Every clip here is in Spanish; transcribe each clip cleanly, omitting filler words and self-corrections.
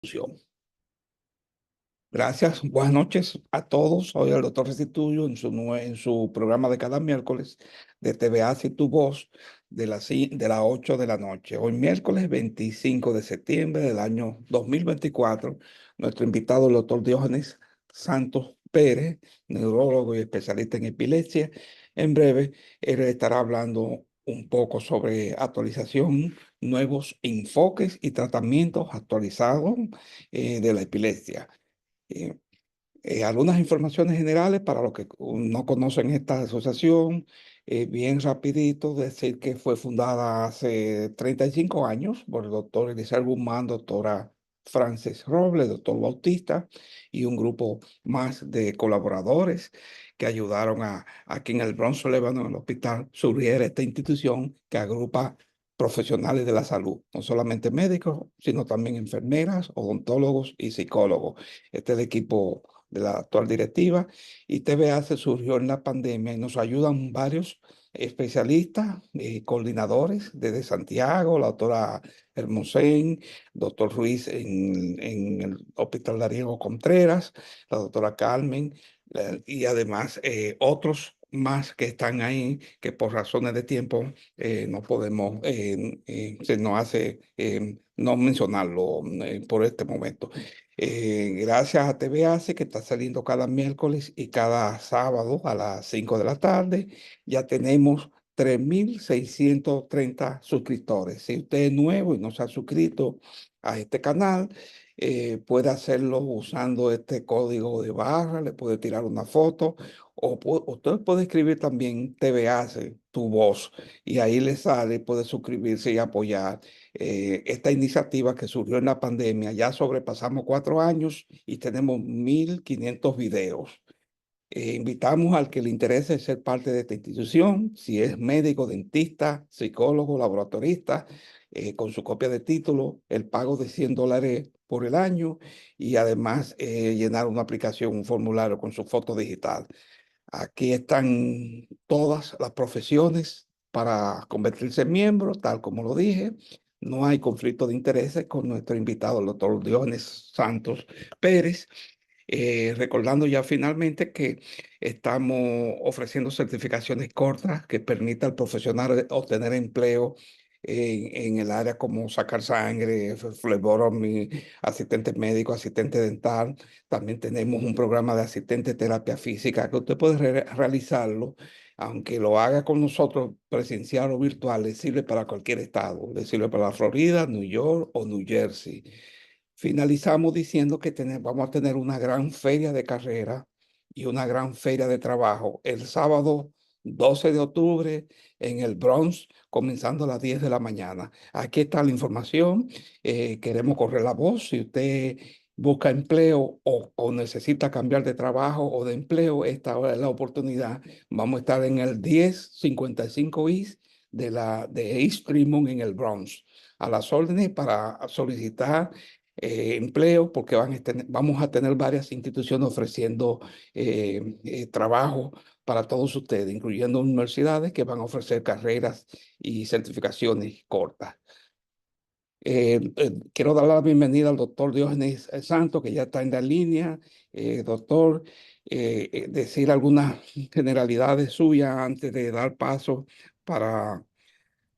Constitución. Gracias, buenas noches a todos. Soy el doctor Restituyo en su programa de cada miércoles de TVA y Tu Voz de las 8 de la noche. Hoy miércoles 25 de septiembre del año 2024. Nuestro invitado, el doctor Diógenes Santos Pérez, neurólogo y especialista en epilepsia. En breve, él estará hablando un poco sobre actualización, nuevos enfoques y tratamientos actualizados de la epilepsia. Eh, Algunas informaciones generales para los que no conocen esta asociación. Bien rapidito, decir que fue fundada hace 35 años por el doctor Eliezer Guzmán, doctora Frances Robles, doctor Bautista y un grupo más de colaboradores que ayudaron a que en el Bronx Sullivan, en el hospital, surgiera esta institución que agrupa profesionales de la salud, no solamente médicos, sino también enfermeras, odontólogos y psicólogos. Este es el equipo de la actual directiva, y TVA se surgió en la pandemia y nos ayudan varios especialistas, coordinadores desde Santiago, la doctora Hermosén, doctor Ruiz en el Hospital Darío Contreras, la doctora Carmen, y además otros más que están ahí, que por razones de tiempo no podemos, se nos hace no mencionarlo por este momento. Gracias a TV Hace, que está saliendo cada miércoles y cada sábado a las 5 de la tarde, ya tenemos 3.630 suscriptores. Si usted es nuevo y no se ha suscrito a este canal, puede hacerlo usando este código de barra, le puede tirar una foto o usted puede escribir también TV Hace, Tu Voz, y ahí le sale, puede suscribirse y apoyar esta iniciativa que surgió en la pandemia. Ya sobrepasamos 4 años y tenemos 1.500 videos. Invitamos al que le interese ser parte de esta institución, si es médico, dentista, psicólogo, laboratorista, con su copia de título, el pago de $100 por el año y además llenar una aplicación, un formulario con su foto digital. Aquí están todas las profesiones para convertirse en miembro, tal como lo dije. No hay conflicto de intereses con nuestro invitado, el doctor Diógenes Santos Pérez. Recordando ya finalmente que estamos ofreciendo certificaciones cortas que permitan al profesional obtener empleo en el área como sacar sangre, flebotomy, asistente médico, asistente dental. También tenemos un programa de asistente de terapia física que usted puede realizarlo, aunque lo haga con nosotros presencial o virtual, le sirve para cualquier estado, le sirve para la Florida, New York o New Jersey. Finalizamos diciendo que vamos a tener una gran feria de carrera y una gran feria de trabajo el sábado 12 de octubre en el Bronx, comenzando a las 10 de la mañana. Aquí está la información. Queremos correr la voz. Si usted busca empleo o necesita cambiar de trabajo o de empleo, esta es la oportunidad. Vamos a estar en el 1055 East de East Tremont en el Bronx, a las órdenes para solicitar empleo, porque vamos a tener varias instituciones ofreciendo trabajo para todos ustedes, incluyendo universidades que van a ofrecer carreras y certificaciones cortas. Quiero dar la bienvenida al doctor Diógenes Santos, que ya está en la línea. Doctor, decir algunas generalidades suyas antes de dar paso para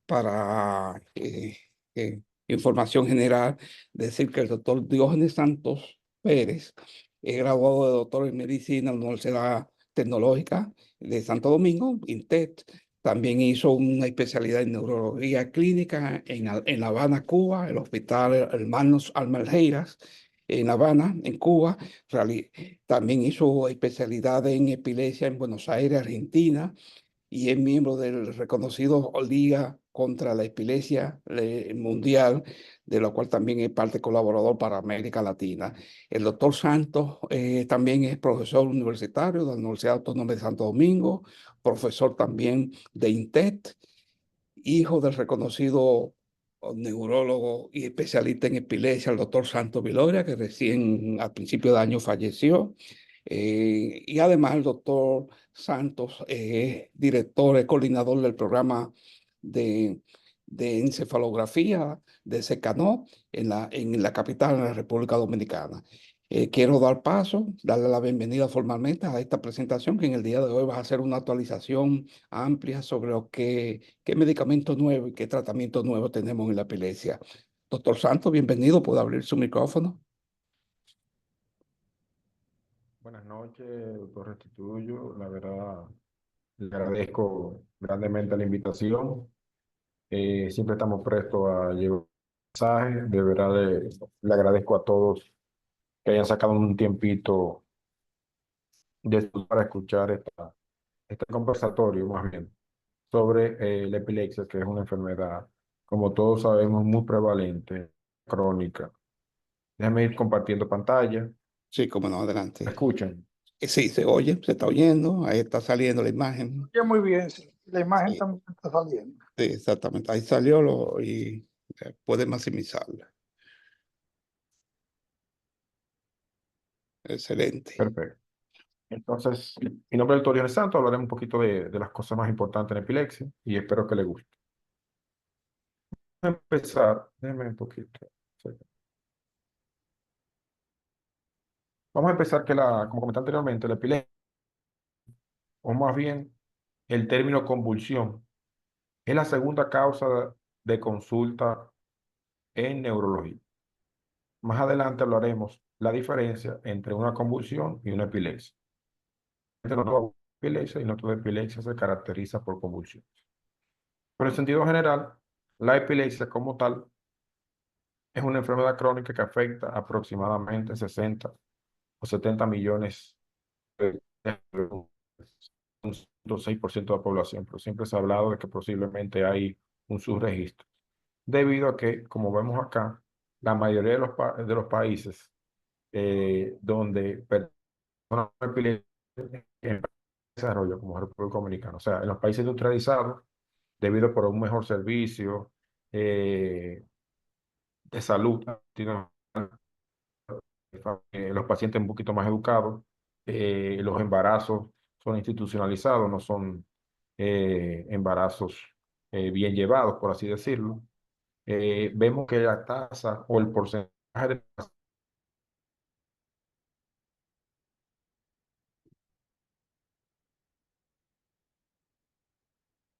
para información general, decir que el doctor Diógenes Santos Pérez es graduado de doctor en medicina en la Universidad Tecnológica de Santo Domingo, INTET. También hizo una especialidad en neurología clínica en La Habana, Cuba, el Hospital Hermanos Almageiras en La Habana, en Cuba. También hizo especialidad en epilepsia en Buenos Aires, Argentina, y es miembro del reconocido Liga contra la Epilepsia Mundial, de la cual también es parte colaborador para América Latina. El doctor Santos también es profesor universitario de la Universidad Autónoma de Santo Domingo, profesor también de INTET, hijo del reconocido neurólogo y especialista en epilepsia, el doctor Santos Viloria, que recién a principio de año falleció. Y además el doctor Santos es director, es coordinador del programa de de encefalografía de Secanó en la capital de la República Dominicana. Quiero dar paso, darle la bienvenida formalmente a esta presentación que en el día de hoy va a hacer una actualización amplia sobre qué medicamento nuevo y qué tratamiento nuevo tenemos en la epilepsia. Doctor Santos, bienvenido, puede abrir su micrófono. Buenas noches, doctor Restituyo. La verdad, le agradezco grandemente la invitación. Siempre estamos prestos a llevar mensajes. De verdad, le agradezco a todos que hayan sacado un tiempito para escuchar este conversatorio, más bien, sobre la epilepsia, que es una enfermedad, como todos sabemos, muy prevalente, crónica. Déjenme ir compartiendo pantalla. ¿Me Sí, cómo no, adelante. escuchan? Sí, se oye, se está oyendo, ahí está saliendo la imagen. Ya muy bien, sí. La imagen Sí, también está saliendo. sí, exactamente, ahí salió y puede maximizarla. Excelente. Perfecto. Entonces, mi nombre es Toriel Santos, hablaré un poquito de las cosas más importantes en epilepsia y espero que le guste. Vamos a empezar, déjeme un poquito. Sí. Vamos a empezar como comenté anteriormente, la epilepsia, o más bien el término convulsión, es la segunda causa de consulta en neurología. Más adelante hablaremos la diferencia entre una convulsión y una epilepsia. No toda epilepsia y no toda epilepsia se caracteriza por convulsión. Pero en sentido general, la epilepsia como tal es una enfermedad crónica que afecta aproximadamente 60 o 70 millones de un 6% de la población, pero siempre se ha hablado de que posiblemente hay un subregistro, debido a que, como vemos acá, la mayoría de los países donde personas con epilepsia en desarrollo, como República Dominicana, o sea, en los países industrializados, debido por un mejor servicio de salud, los pacientes un poquito más educados, los embarazos son institucionalizados, no son embarazos bien llevados, por así decirlo. Vemos que la tasa o el porcentaje de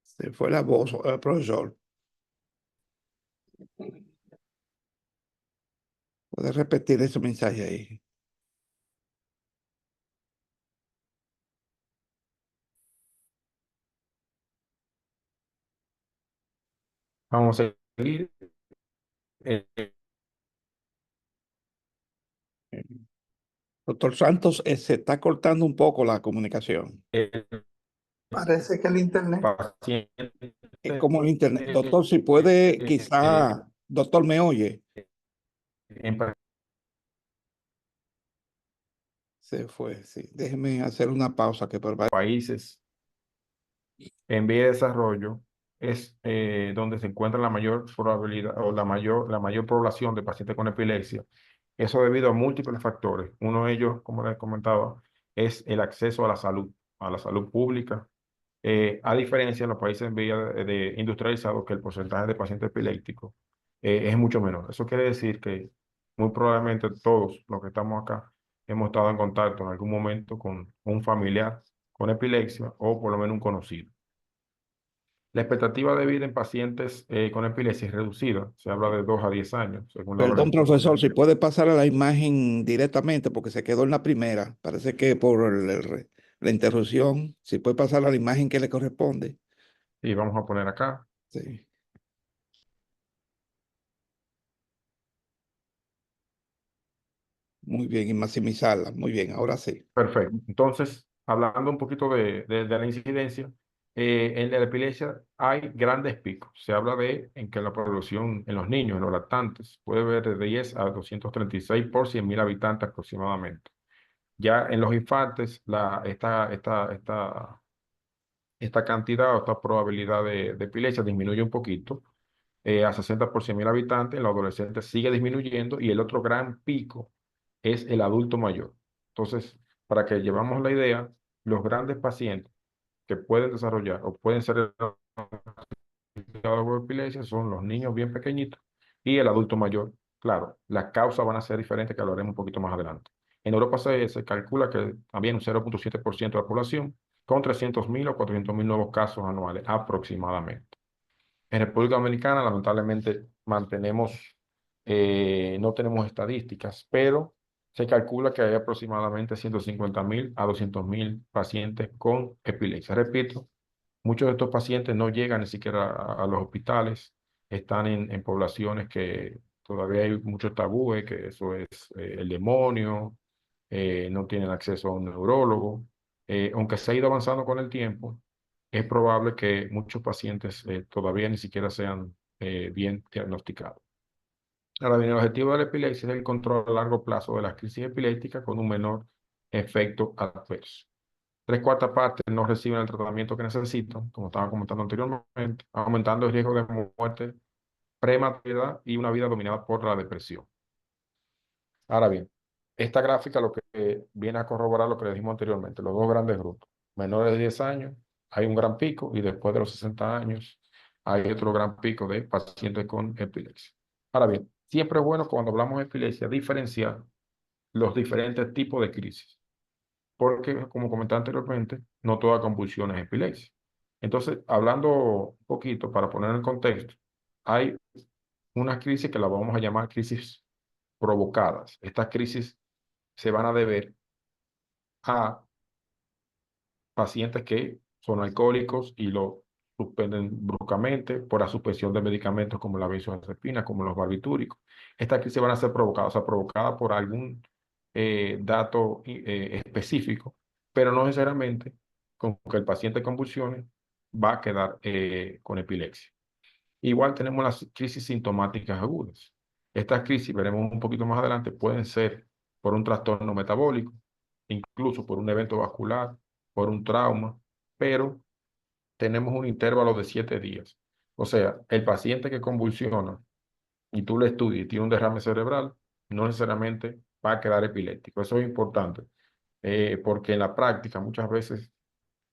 Se fue la voz, profesor. ¿Puede repetir ese mensaje ahí? vamos a seguir. eh, Doctor Santos, se está cortando un poco la comunicación. el Parece que el internet. paciente Es como el internet. Doctor, si puede, quizá, doctor, ¿me oye? en Se fue, sí. Déjeme hacer una pausa que por países en vía de desarrollo es donde se encuentra la mayor probabilidad o la mayor población de pacientes con epilepsia. Eso debido a múltiples factores. Uno de ellos, como les comentaba, es el acceso a la salud pública. A diferencia en los países en vía industrializados, que el porcentaje de pacientes epilépticos es mucho menor. Eso quiere decir que muy probablemente todos los que estamos acá hemos estado en contacto en algún momento con un familiar con epilepsia o por lo menos un conocido. La expectativa de vida en pacientes con epilepsia es reducida, se habla de 2 a 10 años, según la Perdón, Organización profesor, si Mundial. puede pasar a la imagen directamente porque se quedó en la primera. Parece que por la interrupción, si puede pasar a la imagen que le corresponde. Y vamos a poner acá. Sí, muy bien, y maximizarla. Muy bien, ahora sí. Perfecto. Entonces, hablando un poquito de la incidencia, en la epilepsia hay grandes picos. Se habla de en que la población en los niños, en los lactantes, puede ver de 10 a 236 por 100.000 habitantes aproximadamente. Ya en los infantes, esta cantidad o esta probabilidad de epilepsia disminuye un poquito a 60 por 100.000 habitantes. En los adolescentes sigue disminuyendo y el otro gran pico es el adulto mayor. Entonces, para que llevamos la idea, los grandes pacientes que pueden desarrollar o pueden ser por epilepsia son los niños bien pequeñitos y el adulto mayor. Claro, las causas van a ser diferentes, que hablaremos un poquito más adelante. En Europa se calcula que también un 0,7% de la población, con 300.000 o 400.000 nuevos casos anuales aproximadamente. En República Dominicana, lamentablemente, no tenemos estadísticas, pero se calcula que hay aproximadamente 150.000 a 200.000 pacientes con epilepsia. Repito, muchos de estos pacientes no llegan ni siquiera a los hospitales, están en poblaciones que todavía hay muchos tabúes, que eso es el demonio, no tienen acceso a un neurólogo. Aunque se ha ido avanzando con el tiempo, es probable que muchos pacientes todavía ni siquiera sean bien diagnosticados. Ahora bien, el objetivo de la epilepsia es el control a largo plazo de las crisis epilépticas con un menor efecto adverso. Tres cuartas partes no reciben el tratamiento que necesitan, como estaba comentando anteriormente, aumentando el riesgo de muerte prematura y una vida dominada por la depresión. Ahora bien, esta gráfica lo que viene a corroborar lo que le dijimos anteriormente, los dos grandes grupos. Menores de 10 años, hay un gran pico y después de los 60 años hay otro gran pico de pacientes con epilepsia. Ahora bien, siempre es bueno cuando hablamos de epilepsia diferenciar los diferentes tipos de crisis, porque como comenté anteriormente, no toda convulsión es epilepsia. Entonces, hablando un poquito para poner en contexto, hay una crisis que la vamos a llamar crisis provocadas. Estas crisis se van a deber a pacientes que son alcohólicos y lo suspenden bruscamente por la suspensión de medicamentos como la benzodiazepina, como los barbitúricos. Estas crisis van a ser provocadas, o sea, provocadas por algún dato específico, pero no necesariamente con que el paciente convulsione va a quedar con epilepsia. Igual tenemos las crisis sintomáticas agudas. Estas crisis, veremos un poquito más adelante, pueden ser por un trastorno metabólico, incluso por un evento vascular, por un trauma, pero tenemos un intervalo de 7 días. O sea, el paciente que convulsiona y tú le estudias y tiene un derrame cerebral, no necesariamente va a quedar epiléptico. Eso es importante, porque en la práctica muchas veces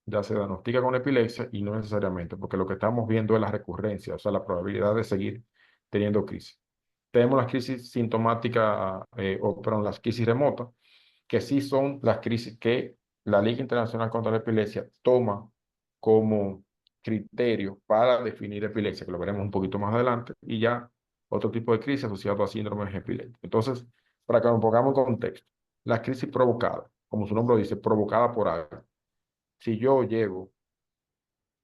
ya se diagnostica con epilepsia y no necesariamente, porque lo que estamos viendo es la recurrencia, o sea, la probabilidad de seguir teniendo crisis. Tenemos las crisis sintomáticas, perdón, las crisis remotas, que sí son las crisis que la Liga Internacional contra la Epilepsia toma como criterio para definir epilepsia, que lo veremos un poquito más adelante, y ya otro tipo de crisis asociado a síndromes epilépticos. Entonces, para que nos pongamos en contexto, las crisis provocadas, como su nombre lo dice, provocada por algo. Si yo llego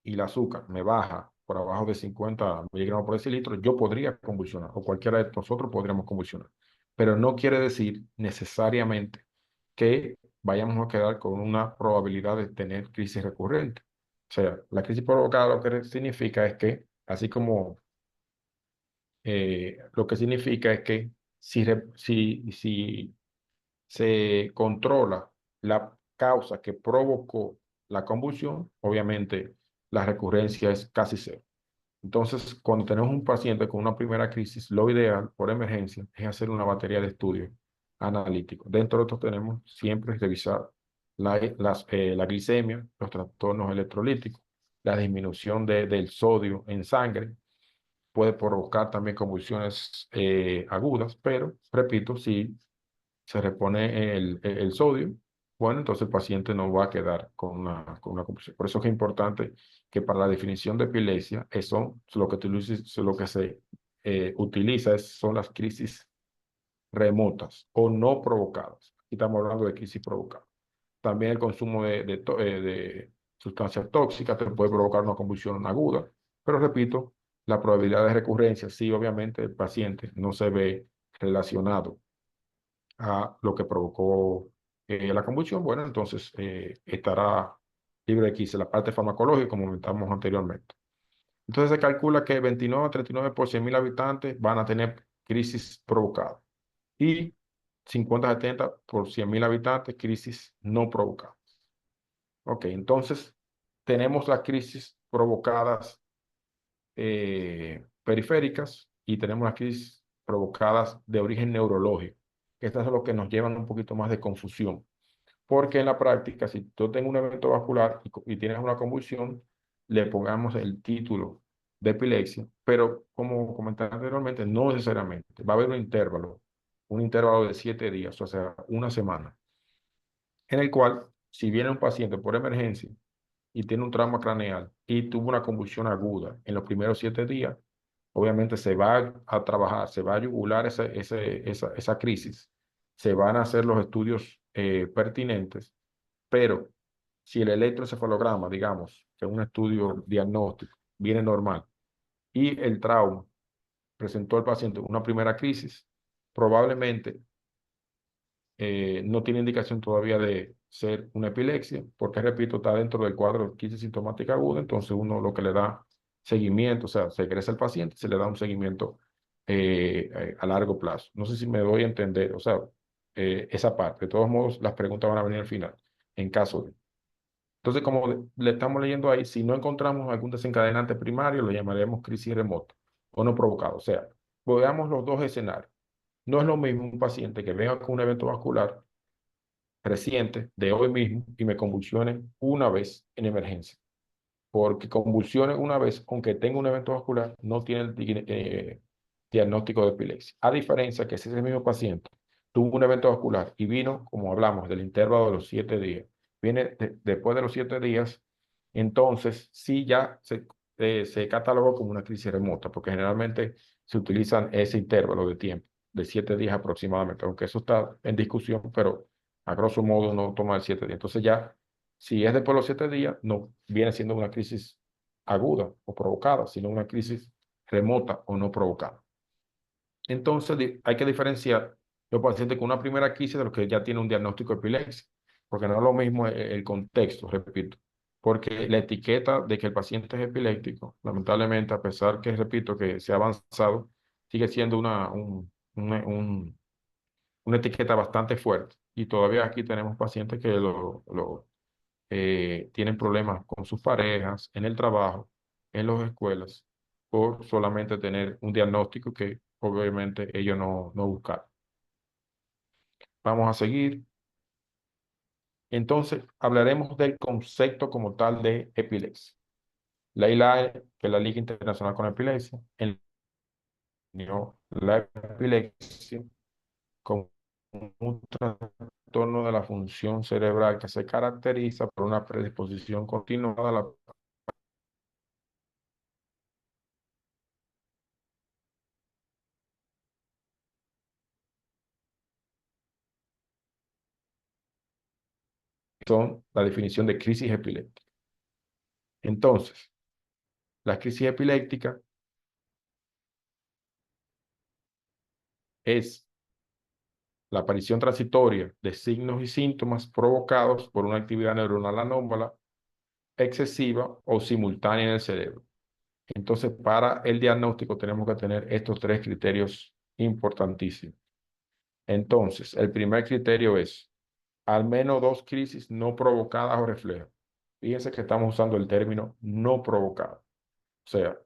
y el azúcar me baja por abajo de 50 miligramos por decilitro, yo podría convulsionar, o cualquiera de nosotros podríamos convulsionar. Pero no quiere decir necesariamente que vayamos a quedar con una probabilidad de tener crisis recurrente. O sea, la crisis provocada lo que significa es que, así como lo que significa es que si se controla la causa que provocó la convulsión, obviamente la recurrencia es casi cero. Entonces, cuando tenemos un paciente con una primera crisis, lo ideal por emergencia es hacer una batería de estudios analíticos. Dentro de estos tenemos siempre revisar la glicemia, los trastornos electrolíticos, la disminución del sodio en sangre. Puede provocar también convulsiones agudas, pero repito, si se repone el sodio, bueno, entonces el paciente no va a quedar con una convulsión. Por eso es que es importante que para la definición de epilepsia, eso lo que, lo que se utiliza son las crisis remotas o no provocadas. Aquí estamos hablando de crisis provocadas. También el consumo de sustancias tóxicas te puede provocar una convulsión aguda, pero repito, la probabilidad de recurrencia, sí, obviamente el paciente no se ve relacionado a lo que provocó la convulsión, bueno, entonces estará libre de crisis. La parte farmacológica, como comentamos anteriormente. Entonces se calcula que 29 a 39 por 100.000 habitantes van a tener crisis provocada y 50 a 70 por 100.000 habitantes crisis no provocadas. Ok, entonces tenemos las crisis provocadas periféricas y tenemos las crisis provocadas de origen neurológico. Estas son las que nos llevan un poquito más de confusión, porque en la práctica, si tú tienes un evento vascular y tienes una convulsión, le pongamos el título de epilepsia, pero como comentaba anteriormente, no necesariamente. Va a haber un intervalo de 7 días, o sea, una semana, en el cual, si viene un paciente por emergencia y tiene un trauma craneal y tuvo una convulsión aguda en los primeros 7 días, obviamente se va a trabajar, se va a yugular esa crisis, se van a hacer los estudios pertinentes, pero si el electroencefalograma, digamos, que es un estudio diagnóstico, viene normal y el trauma presentó al paciente una primera crisis, probablemente no tiene indicación todavía de ser una epilepsia, porque repito, está dentro del cuadro de crisis sintomática aguda, entonces uno lo que le da seguimiento, o sea, se egresa el paciente, se le da un seguimiento a largo plazo. No sé si me doy a entender, o sea, esa parte. De todos modos, las preguntas van a venir al final, en caso de. Entonces, como le estamos leyendo ahí, si no encontramos algún desencadenante primario, lo llamaremos crisis remota o no provocado. O sea, veamos los dos escenarios. No es lo mismo un paciente que venga con un evento vascular reciente de hoy mismo y me convulsione una vez en emergencia. Porque convulsiones una vez, aunque tenga un evento vascular, no tiene el diagnóstico de epilepsia. A diferencia que si ese mismo paciente tuvo un evento vascular y vino, como hablamos, del intervalo de los 7 días, viene después de los 7 días, entonces sí ya se cataloga como una crisis remota, porque generalmente se utilizan ese intervalo de tiempo, de 7 días aproximadamente, aunque eso está en discusión, pero a grosso modo no toma el 7 días. Entonces ya si es después de los 7 días, no viene siendo una crisis aguda o provocada, sino una crisis remota o no provocada. Entonces, hay que diferenciar los pacientes con una primera crisis de los que ya tienen un diagnóstico de epilepsia, porque no es lo mismo el contexto, repito, porque la etiqueta de que el paciente es epiléptico, lamentablemente, a pesar que, repito, que se ha avanzado, sigue siendo una etiqueta bastante fuerte. Y todavía aquí tenemos pacientes que tienen problemas con sus parejas, en el trabajo, en las escuelas, por solamente tener un diagnóstico que obviamente ellos no buscaron. Vamos a seguir. Entonces, hablaremos del concepto como tal de epilepsia. La ILAE, que es la Liga Internacional con Epilepsia, entendió la epilepsia como un trastorno de la función cerebral que se caracteriza por una predisposición continuada a la son la definición de crisis epiléptica. Entonces, la crisis epiléptica es la aparición transitoria de signos y síntomas provocados por una actividad neuronal anómala, excesiva o simultánea en el cerebro. Entonces, para el diagnóstico tenemos que tener estos tres criterios importantísimos. Entonces, el primer criterio es al menos 2 crisis no provocadas o reflejas. Fíjense que estamos usando el término no provocado. O sea,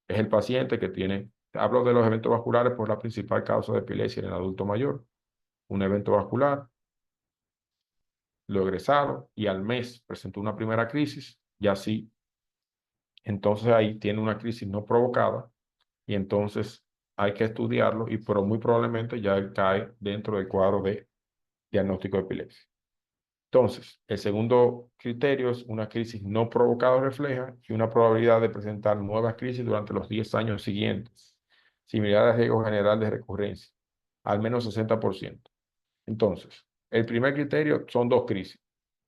es el paciente que tiene, hablo de los eventos vasculares por la principal causa de epilepsia en el adulto mayor, un evento vascular, lo egresaron y al mes presentó una primera crisis, y así, entonces ahí tiene una crisis no provocada y entonces hay que estudiarlo y pero muy probablemente ya él cae dentro del cuadro de diagnóstico de epilepsia. Entonces, el segundo criterio es una crisis no provocada o refleja y una probabilidad de presentar nuevas crisis durante los 10 años siguientes, similar al riesgo general de recurrencia, al menos 60%. Entonces, el primer criterio son 2 crisis.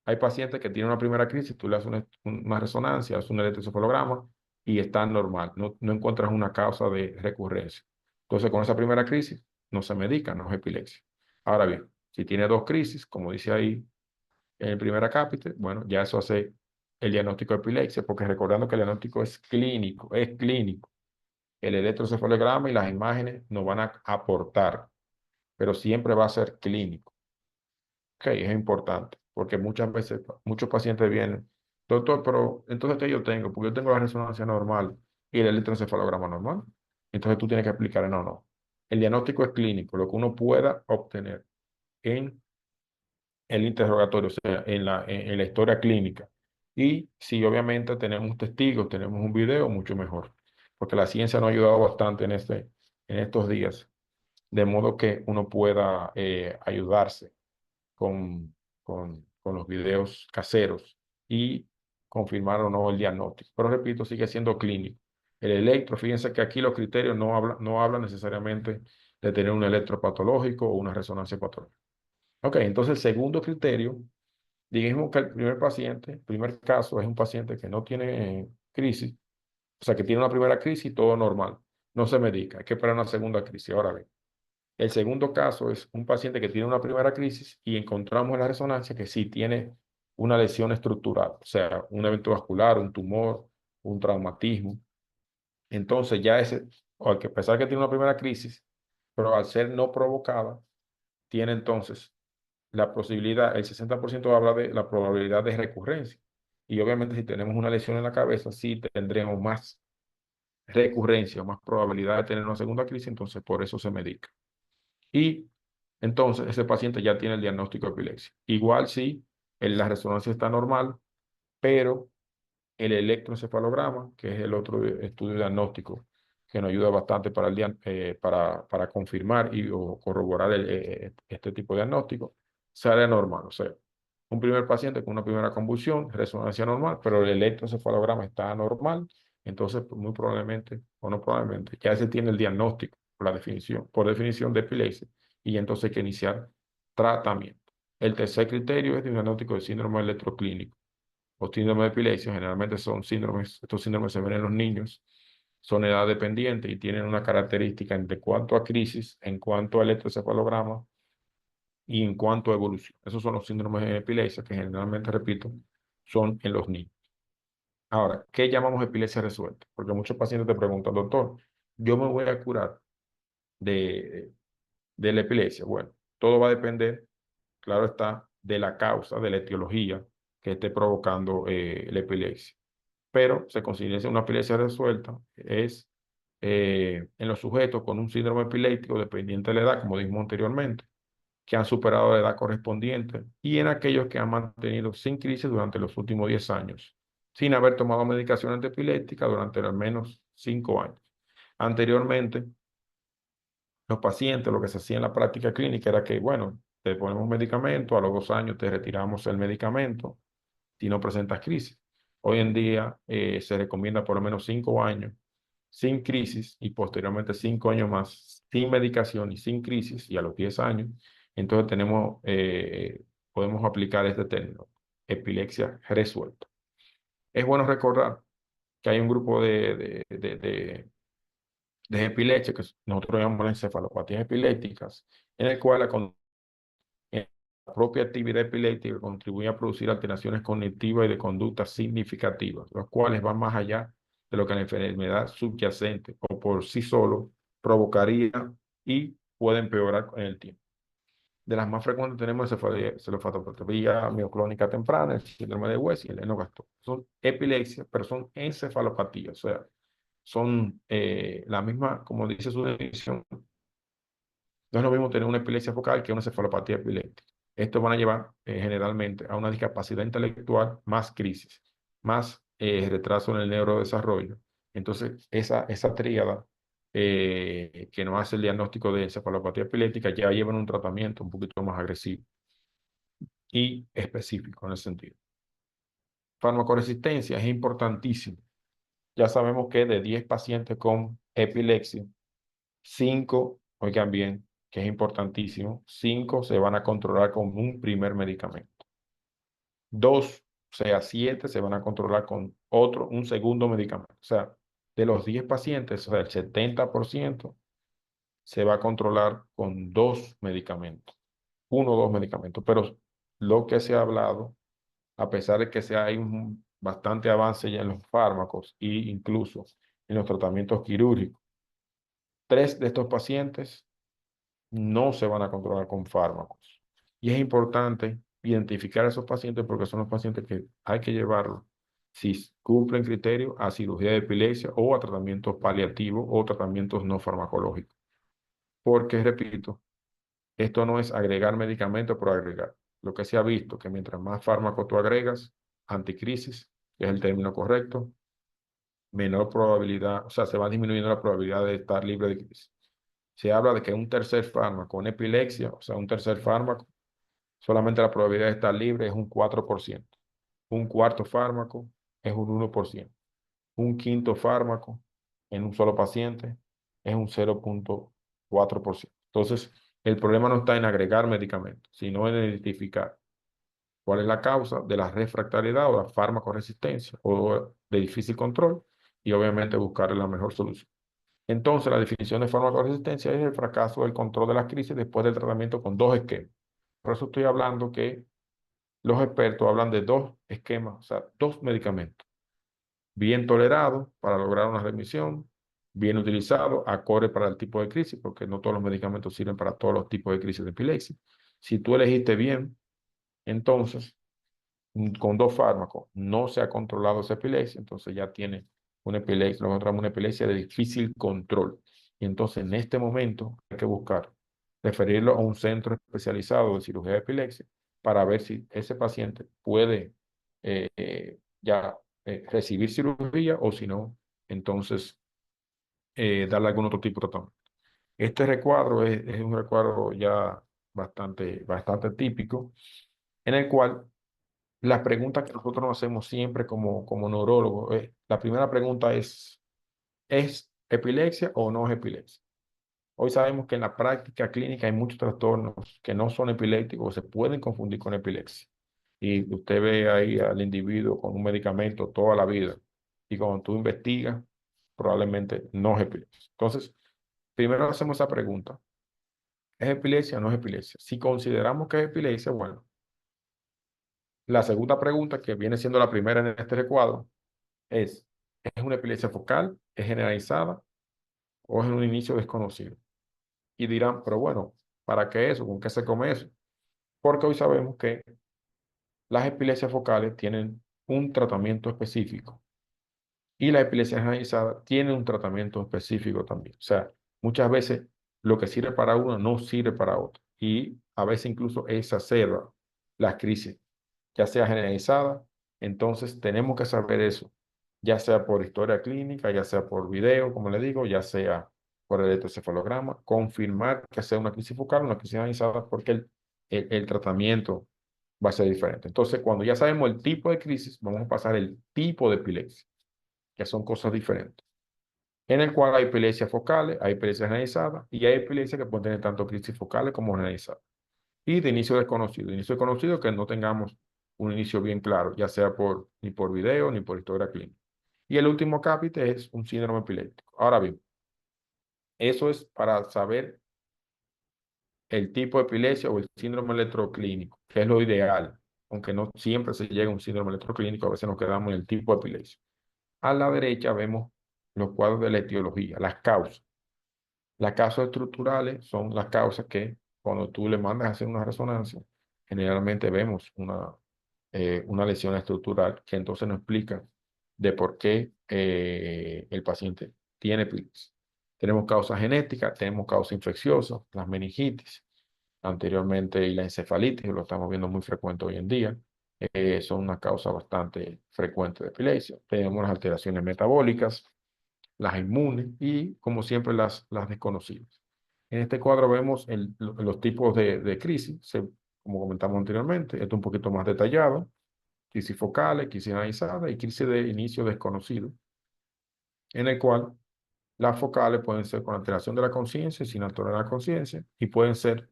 Hay pacientes que tienen una primera crisis, tú le haces una resonancia, haces un electroencefalograma y está normal, no encuentras una causa de recurrencia. Entonces, con esa primera crisis no se medica, no es epilepsia. Ahora bien, si tiene 2 crisis, como dice ahí en el primer acápite, bueno, ya eso hace el diagnóstico de epilepsia, porque recordando que el diagnóstico es clínico, es clínico. El electroencefalograma y las imágenes nos van a aportar, pero siempre va a ser clínico. Ok, es importante, porque muchas veces muchos pacientes vienen, doctor, pero entonces ¿qué yo tengo? Porque yo tengo la resonancia normal y el electroencefalograma normal. Entonces tú tienes que explicar, no. El diagnóstico es clínico, lo que uno pueda obtener en el interrogatorio, o sea, en la historia clínica. Y si obviamente tenemos testigos, tenemos un video, mucho mejor. porque la ciencia nos ha ayudado bastante en estos días, de modo que uno pueda ayudarse con los videos caseros y confirmar o no el diagnóstico. Pero repito, sigue siendo clínico. El electro, fíjense que aquí los criterios no hablan necesariamente de tener un electropatológico o una resonancia patológica. Ok, entonces el segundo criterio, digamos que el primer caso es un paciente que no tiene crisis, o sea, que tiene una primera crisis, todo normal, no se medica, hay que esperar una segunda crisis. Ahora bien, el segundo caso es un paciente que tiene una primera crisis y encontramos en la resonancia que sí tiene una lesión estructural, o sea, un evento vascular, un tumor, un traumatismo. Entonces ya ese, o al que a pesar que tiene una primera crisis, pero al ser no provocada, tiene entonces la posibilidad, el 60% habla de la probabilidad de recurrencia. Y obviamente si tenemos una lesión en la cabeza, sí tendremos más recurrencia o más probabilidad de tener una segunda crisis, entonces por eso se medica. Y entonces ese paciente ya tiene el diagnóstico de epilepsia. Igual si la resonancia está normal, pero el electroencefalograma, que es el otro estudio diagnóstico que nos ayuda bastante para confirmar o corroborar este tipo de diagnóstico, sale normal. O sea, un primer paciente con una primera convulsión, resonancia normal, pero el electroencefalograma está normal, entonces pues, muy probablemente, o no probablemente, ya se tiene el diagnóstico por definición de epilepsia, y entonces hay que iniciar tratamiento. El tercer criterio es el diagnóstico de síndrome electroclínico. Los síndromes de epilepsia generalmente estos síndromes se ven en los niños, son edad dependiente y tienen una característica en cuanto a crisis, en cuanto a electroencefalograma y en cuanto a evolución. Esos son los síndromes de epilepsia que generalmente, repito, son en los niños. Ahora, ¿qué llamamos epilepsia resuelta? Porque muchos pacientes te preguntan, doctor, yo me voy a curar de la epilepsia. Bueno, todo va a depender, claro está, de la causa, de la etiología que esté provocando la epilepsia. Pero se considera una epilepsia resuelta es en los sujetos con un síndrome epiléptico dependiente de la edad, como dijimos anteriormente, que han superado la edad correspondiente y en aquellos que han mantenido sin crisis durante los últimos 10 años, sin haber tomado medicación antiepiléptica durante al menos 5 años. Anteriormente, los pacientes, lo que se hacía en la práctica clínica era que, bueno, te ponemos un medicamento, a los 2 años te retiramos el medicamento si no presentas crisis. Hoy en día se recomienda por lo menos 5 años sin crisis y posteriormente 5 años más sin medicación y sin crisis y a los 10 años. Entonces podemos aplicar este término, epilepsia resuelta. Es bueno recordar que hay un grupo de epilepsia que nosotros llamamos encefalopatías epilépticas, en el cual la propia actividad epiléptica contribuye a producir alteraciones cognitivas y de conducta significativas, los cuales van más allá de lo que la enfermedad subyacente o por sí solo provocaría y puede empeorar con el tiempo. De las más frecuentes tenemos cefalopatía mioclónica temprana, el síndrome de West y el Lennox-Gastaut. Son epilepsias, pero son encefalopatías, o sea, son la misma, como dice su definición, no es lo mismo tener una epilepsia focal que una cefalopatía epiléptica. Esto van a llevar generalmente a una discapacidad intelectual más crisis, más retraso en el neurodesarrollo. Entonces, esa tríada que nos hace el diagnóstico de cefalopatía epiléptica ya llevan un tratamiento un poquito más agresivo y específico en ese sentido. Farmacoresistencia es importantísimo. Ya sabemos que de 10 pacientes con epilepsia, 5, oigan bien, que es importantísimo, 5 se van a controlar con un primer medicamento. 2, o sea, 7 se van a controlar con un segundo medicamento. O sea, de los 10 pacientes, o sea, el 70% se va a controlar con 2 medicamentos, 1 o 2 medicamentos. Pero lo que se ha hablado, a pesar de que hay un bastante avance ya en los fármacos e incluso en los tratamientos quirúrgicos, 3 de estos pacientes no se van a controlar con fármacos. Y es importante identificar a esos pacientes porque son los pacientes que hay que llevarlos, si cumplen criterios, a cirugía de epilepsia o a tratamientos paliativos o tratamientos no farmacológicos. Porque, repito, esto no es agregar medicamentos por agregar. Lo que se ha visto que mientras más fármacos tú agregas, anticrisis, que es el término correcto, menor probabilidad, o sea, se va disminuyendo la probabilidad de estar libre de crisis. Se habla de que un tercer fármaco en epilepsia, o sea, un tercer fármaco, solamente la probabilidad de estar libre es un 4%. Un cuarto fármaco es un 1%. Un quinto fármaco en un solo paciente es un 0,4%. Entonces, el problema no está en agregar medicamentos, sino en identificar cuál es la causa de la refractariedad o la farmacoresistencia o de difícil control y obviamente buscar la mejor solución. Entonces, la definición de farmacoresistencia es el fracaso del control de las crisis después del tratamiento con dos esquemas. Por eso estoy hablando que los expertos hablan de dos esquemas, o sea, dos medicamentos bien tolerados para lograr una remisión, bien utilizados, acorde para el tipo de crisis, porque no todos los medicamentos sirven para todos los tipos de crisis de epilepsia. Si tú elegiste bien, entonces con dos fármacos no se ha controlado esa epilepsia, entonces ya tiene una epilepsia, lo encontramos una epilepsia de difícil control. Y entonces en este momento hay que buscar referirlo a un centro especializado de cirugía de epilepsia para ver si ese paciente puede ya recibir cirugía o si no, entonces darle algún otro tipo de tratamiento. Este recuadro es un recuadro ya bastante típico, en el cual las preguntas que nosotros nos hacemos siempre como neurólogos, la primera pregunta ¿es epilepsia o no es epilepsia? Hoy sabemos que en la práctica clínica hay muchos trastornos que no son epilépticos o se pueden confundir con epilepsia. Y usted ve ahí al individuo con un medicamento toda la vida y cuando tú investigas, probablemente no es epilepsia. Entonces, primero hacemos esa pregunta. ¿Es epilepsia o no es epilepsia? Si consideramos que es epilepsia, bueno, la segunda pregunta, que viene siendo la primera en este recuadro, ¿es una epilepsia focal? ¿Es generalizada? ¿O es en un inicio desconocido? Y dirán, pero bueno, ¿para qué eso? ¿Con qué se come eso? Porque hoy sabemos que las epilepsias focales tienen un tratamiento específico y la epilepsia generalizada tiene un tratamiento específico también. O sea, muchas veces lo que sirve para uno no sirve para otro y a veces incluso exacerba las crisis, ya sea generalizada. Entonces tenemos que saber eso, ya sea por historia clínica, ya sea por video, como le digo, ya sea por electrocefalograma, confirmar que sea una crisis focal o una crisis generalizada porque el tratamiento va a ser diferente. Entonces, cuando ya sabemos el tipo de crisis, vamos a pasar el tipo de epilepsia, que son cosas diferentes. En el cual hay epilepsias focales, hay epilepsias generalizadas y hay epilepsias que pueden tener tanto crisis focales como generalizadas. Y de inicio desconocido. De inicio desconocido que no tengamos un inicio bien claro, ya sea ni por video ni por historia clínica. Y el último cápite es un síndrome epiléptico. Ahora bien, eso es para saber el tipo de epilepsia o el síndrome electroclínico, que es lo ideal, aunque no siempre se llega a un síndrome electroclínico, a veces nos quedamos en el tipo de epilepsia. A la derecha vemos los cuadros de la etiología, las causas. Las causas estructurales son las causas que cuando tú le mandas a hacer una resonancia, generalmente vemos una lesión estructural que entonces nos explica de por qué el paciente tiene epilepsia. Tenemos causas genéticas, tenemos causas infecciosas, las meningitis, anteriormente y la encefalitis, lo estamos viendo muy frecuente hoy en día, son una causa bastante frecuente de epilepsia. Tenemos las alteraciones metabólicas, las inmunes y, como siempre, las desconocidas. En este cuadro vemos los tipos de crisis, como comentamos anteriormente, esto un poquito más detallado, crisis focales, crisis analizada y crisis de inicio desconocido, en el cual las focales pueden ser con alteración de la conciencia, sin alterar la conciencia, y pueden ser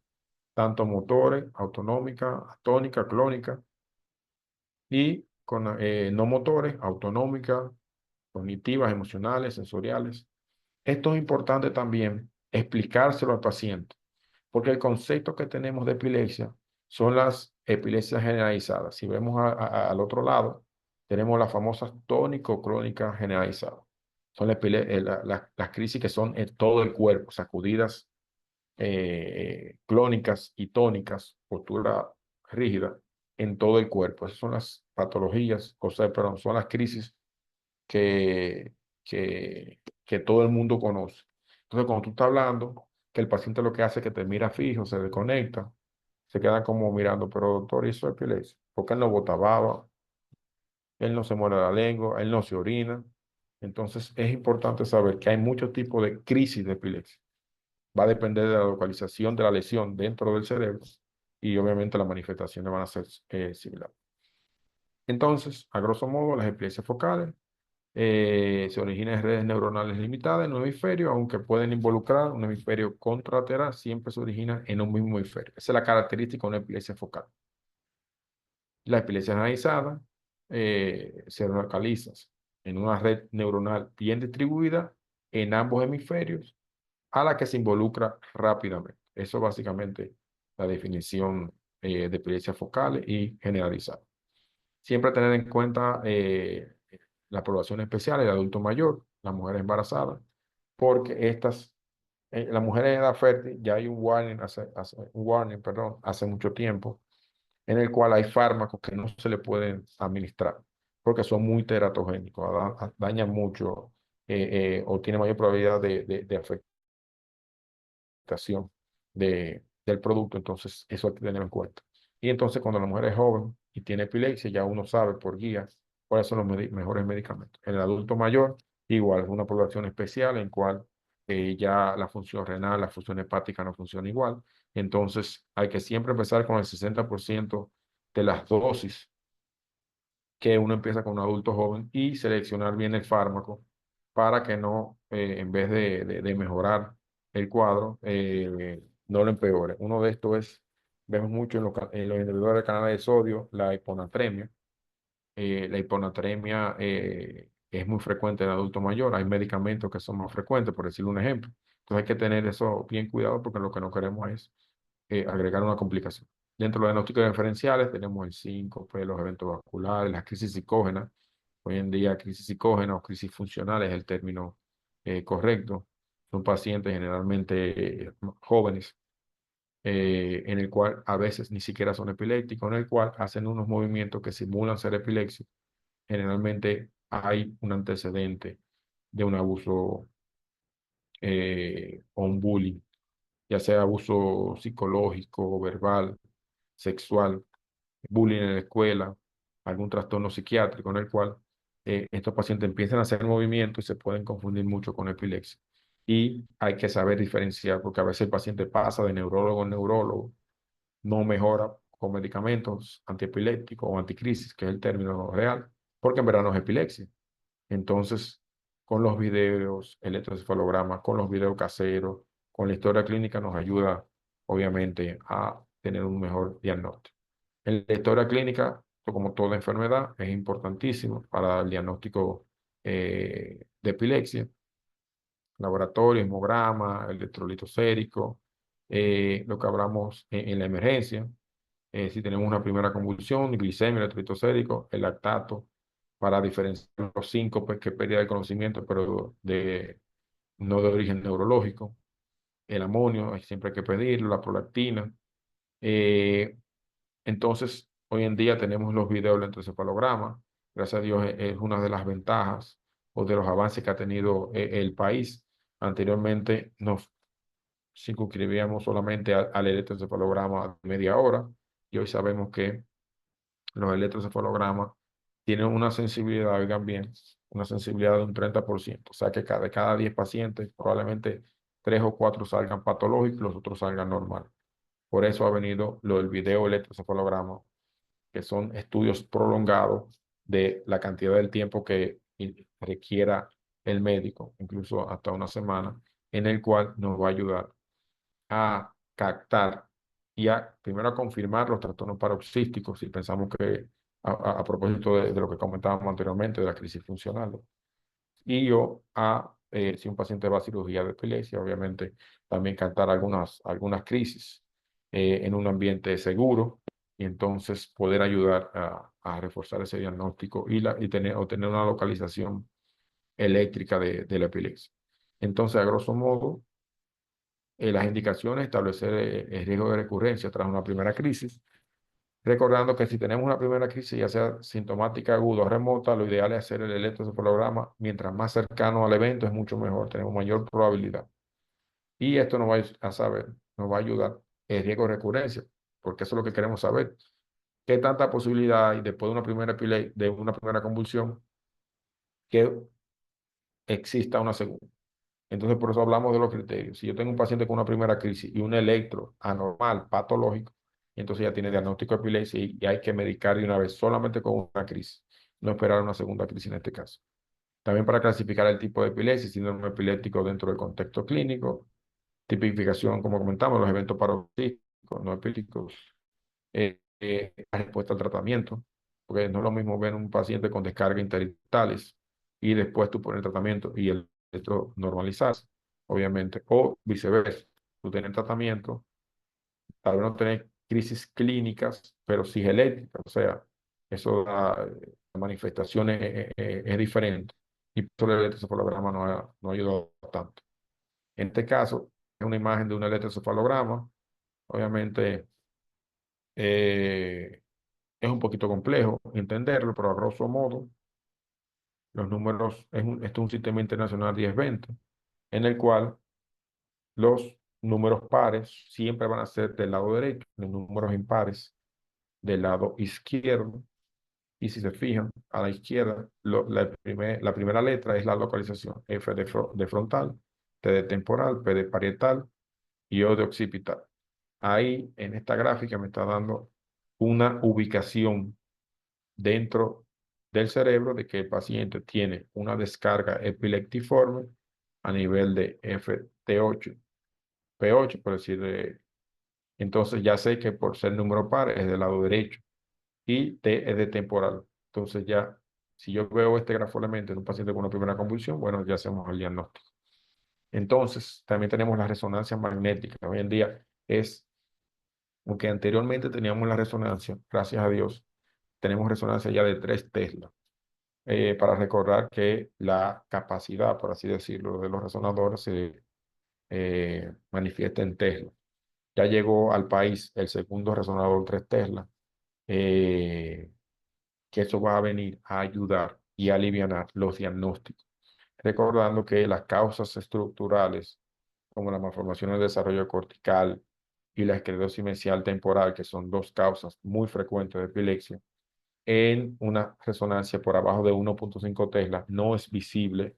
tanto motores, autonómica, atónica, clónica, y con no motores, autonómica, cognitivas, emocionales, sensoriales. Esto es importante también explicárselo al paciente, porque el concepto que tenemos de epilepsia son las epilepsias generalizadas. Si vemos al otro lado, tenemos las famosas tónico-clónicas generalizadas. Son las crisis que son en todo el cuerpo, sacudidas clónicas y tónicas, postura rígida en todo el cuerpo. Esas son las patologías, perdón, son las crisis que, que todo el mundo conoce. Entonces, cuando tú estás hablando, que el paciente lo que hace es que te mira fijo, se desconecta, se queda como mirando, pero doctor, ¿y eso es epilepsia? Porque él no bota baba, él no se muerde la lengua, él no se orina, Entonces, es importante saber que hay muchos tipos de crisis de epilepsia. Va a depender de la localización de la lesión dentro del cerebro y obviamente las manifestaciones van a ser similares. Entonces, a grosso modo, las epilepsias focales se originan en redes neuronales limitadas en un hemisferio, aunque pueden involucrar un hemisferio contralateral, siempre se originan en un mismo hemisferio. Esa es la característica de una epilepsia focal. La epilepsia generalizada se localiza en una red neuronal bien distribuida en ambos hemisferios, a la que se involucra rápidamente. Eso es básicamente la definición de epilepsia focal y generalizada. Siempre tener en cuenta la población especial, el adulto mayor, las mujeres embarazadas, porque las mujeres en edad fértil, ya hay un warning, perdón, hace mucho tiempo, en el cual hay fármacos que no se le pueden administrar, porque son muy teratogénicos, dañan mucho o tienen mayor probabilidad de afectación del producto, entonces eso hay que tener en cuenta. Y entonces cuando la mujer es joven y tiene epilepsia, ya uno sabe por guías cuáles son los mejores medicamentos. En el adulto mayor, igual, es una población especial en cual ya la función renal, la función hepática no funciona igual. Entonces hay que siempre empezar con el 60% de las dosis que uno empieza con un adulto joven y seleccionar bien el fármaco para que no, en vez de mejorar el cuadro, no lo empeore. Uno de estos vemos mucho en los inhibidores de canales de sodio, la hiponatremia. La hiponatremia es muy frecuente en adulto mayor. Hay medicamentos que son más frecuentes, por decirle un ejemplo. Entonces hay que tener eso bien cuidado porque lo que no queremos es agregar una complicación. Dentro de los diagnósticos diferenciales tenemos el síncope, los eventos vasculares, las crisis psicógenas. Hoy en día, crisis psicógena o crisis funcional es el término correcto. Son pacientes generalmente jóvenes, en el cual a veces ni siquiera son epilépticos, en el cual hacen unos movimientos que simulan ser epilepsia. Generalmente hay un antecedente de un abuso o un bullying, ya sea abuso psicológico, verbal, sexual, bullying en la escuela, algún trastorno psiquiátrico en el cual estos pacientes empiezan a hacer movimiento y se pueden confundir mucho con epilepsia. Y hay que saber diferenciar porque a veces el paciente pasa de neurólogo a neurólogo, no mejora con medicamentos antiepilépticos o anticrisis, que es el término real, porque en verdad no es epilepsia. Entonces, con los videos, electroencefalogramas, con los videos caseros, con la historia clínica nos ayuda, obviamente, a tener un mejor diagnóstico. En la historia clínica, como toda enfermedad, es importantísimo para el diagnóstico de epilepsia. Laboratorio, hemograma, electrolito sérico, lo que hablamos en la emergencia, si tenemos una primera convulsión, glicemia, electrolito sérico, el lactato, para diferenciar los síncopes, que pérdida de conocimiento, pero no de origen neurológico. El amonio, siempre hay que pedirlo, la prolactina. Eh, entonces, hoy en día tenemos los videos electroencefalogramas. Gracias a Dios es una de las ventajas o de los avances que ha tenido el país. Anteriormente nos circunscribíamos solamente al electroencefalograma de media hora y hoy sabemos que los electroencefalogramas tienen una sensibilidad, oigan bien, una sensibilidad de un 30%. O sea que de cada 10 pacientes probablemente 3 o 4 salgan patológicos y los otros salgan normal. Por eso ha venido lo del video electroencefalograma, que son estudios prolongados de la cantidad del tiempo que requiera el médico, incluso hasta una semana, en el cual nos va a ayudar a captar y primero a confirmar los trastornos paroxísticos, si pensamos que, a propósito de lo que comentábamos anteriormente, de la crisis funcional, ¿no? Y si un paciente va a cirugía de epilepsia, obviamente también captar algunas crisis en un ambiente seguro y entonces poder ayudar a reforzar ese diagnóstico y obtener una localización eléctrica de la epilepsia. Entonces, a grosso modo, las indicaciones, establecer el riesgo de recurrencia tras una primera crisis, recordando que si tenemos una primera crisis, ya sea sintomática aguda o remota, lo ideal es hacer el electroencefalograma. Mientras más cercano al evento es mucho mejor, tenemos mayor probabilidad. Y esto nos va a saber, nos va a ayudar el riesgo de recurrencia, porque eso es lo que queremos saber. ¿Qué tanta posibilidad hay después de una primera convulsión que exista una segunda. Entonces, por eso hablamos de los criterios. Si yo tengo un paciente con una primera crisis y un electro anormal, patológico, entonces ya tiene diagnóstico de epilepsia y hay que medicar de una vez solamente con una crisis, no esperar una segunda crisis en este caso. También para clasificar el tipo de epilepsia, síndrome epiléptico dentro del contexto clínico, tipificación, como comentamos, los eventos paroxísticos, no epilépticos, la respuesta al tratamiento, porque no es lo mismo ver un paciente con descarga interictales y después tú pones el tratamiento y el electro normalizarse, obviamente, o viceversa. Tú tienes tratamiento, tal vez no tenés crisis clínicas, pero sí eléctricas, o sea, eso la manifestación es diferente y por eso el electroencefalograma no ha ayudado tanto. En este caso, es una imagen de un electroencefalograma, obviamente es un poquito complejo entenderlo, pero a grosso modo, los números, esto es un sistema internacional 10-20, en el cual los números pares siempre van a ser del lado derecho, los números impares del lado izquierdo. Y si se fijan, a la izquierda, la primera letra es la localización, F de frontal, T de temporal, P de parietal y O de occipital. Ahí, en esta gráfica, me está dando una ubicación dentro del cerebro de que el paciente tiene una descarga epileptiforme a nivel de FT8, P8, por decir, entonces ya sé que por ser número par es del lado derecho y T es de temporal. Entonces ya, si yo veo este grafolemento en un paciente con una primera convulsión, bueno, ya hacemos el diagnóstico. Entonces, también tenemos la resonancia magnética. Hoy en día es, aunque anteriormente teníamos la resonancia, gracias a Dios, tenemos resonancia ya de 3 Tesla. Para recordar que la capacidad, por así decirlo, de los resonadores se manifiesta en Tesla. Ya llegó al país el segundo resonador 3 Tesla, que eso va a venir a ayudar y a aliviar los diagnósticos. Recordando que las causas estructurales, como la malformación del desarrollo cortical y la esclerosis mesial temporal, que son dos causas muy frecuentes de epilepsia, en una resonancia por abajo de 1.5 Tesla no es visible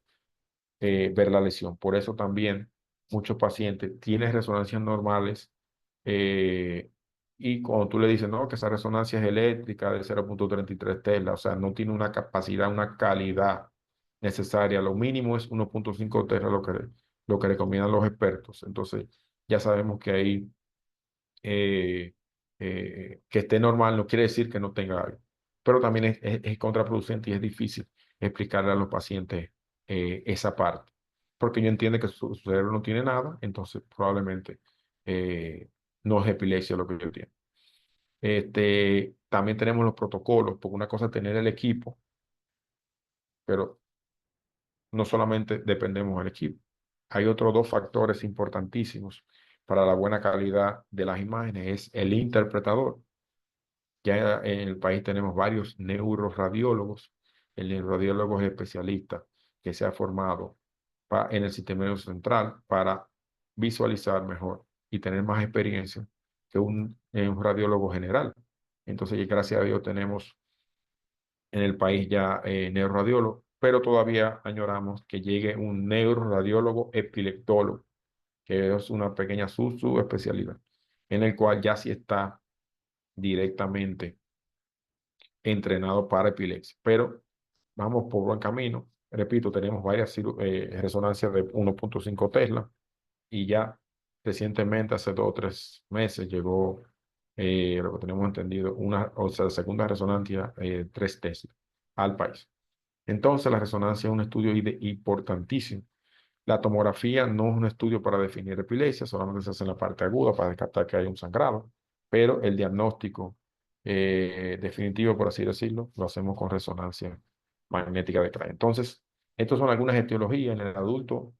ver la lesión. Por eso también muchos pacientes tienen resonancias normales y cuando tú le dices, no, que esa resonancia es eléctrica de 0.33 Tesla, o sea, no tiene una capacidad, una calidad necesaria. Lo mínimo es 1.5 Tesla lo que recomiendan los expertos. Entonces, ya sabemos que ahí que esté normal no quiere decir que no tenga algo, pero también es contraproducente y es difícil explicarle a los pacientes esa parte, porque yo entiendo que su cerebro no tiene nada, entonces probablemente no es epilepsia lo que yo tiene. También tenemos los protocolos, porque una cosa es tener el equipo, pero no solamente dependemos del equipo. Hay otros dos factores importantísimos para la buena calidad de las imágenes, es el interpretador. Ya en el país tenemos varios neuroradiólogos. El neuroradiólogo es especialista que se ha formado en el sistema nervioso central para visualizar mejor y tener más experiencia que un radiólogo general. Entonces, gracias a Dios tenemos en el país ya neuroradiólogos, pero todavía añoramos que llegue un neuroradiólogo epileptólogo, que es una pequeña subespecialidad, en el cual ya sí está directamente entrenado para epilepsia. Pero vamos por buen camino. Repito, tenemos varias resonancias de 1.5 Tesla y ya recientemente, hace 2 o 3 meses, llegó, lo que tenemos entendido, o sea, segunda resonancia 3 Tesla al país. Entonces, la resonancia es un estudio importantísimo. La tomografía no es un estudio para definir epilepsia, solamente se hace en la parte aguda para descartar que hay un sangrado, pero el diagnóstico definitivo, por así decirlo, lo hacemos con resonancia magnética de cráneo. Entonces, estas son algunas etiologías en el adulto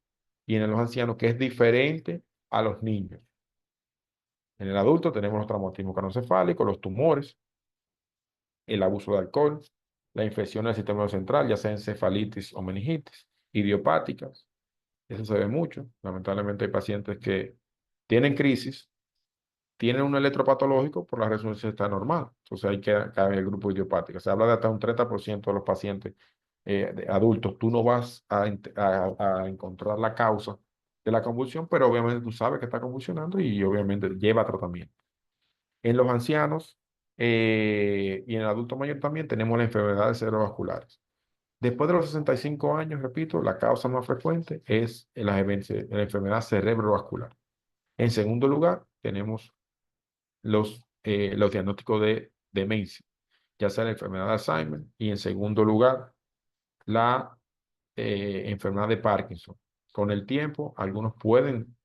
y en los ancianos que es diferente a los niños. En el adulto tenemos los traumatismos craneoencefálicos, los tumores, el abuso de alcohol, la infección del sistema central, ya sea encefalitis o meningitis, idiopáticas. Eso se ve mucho. Lamentablemente hay pacientes que tienen crisis, tienen un electropatológico, por la resonancia está normal. Entonces hay que caer en el grupo idiopático. Se habla de hasta un 30% de los pacientes de adultos, tú no vas a encontrar la causa de la convulsión, pero obviamente tú sabes que está convulsionando y obviamente lleva tratamiento. En los ancianos y en el adulto mayor también tenemos las enfermedades cerebrovasculares. Después de los 65 años, repito, la causa más frecuente es la enfermedad cerebrovascular. En segundo lugar, tenemos los diagnósticos de demencia, ya sea la enfermedad de Alzheimer, y en segundo lugar, la enfermedad de Parkinson. Con el tiempo, algunos pueden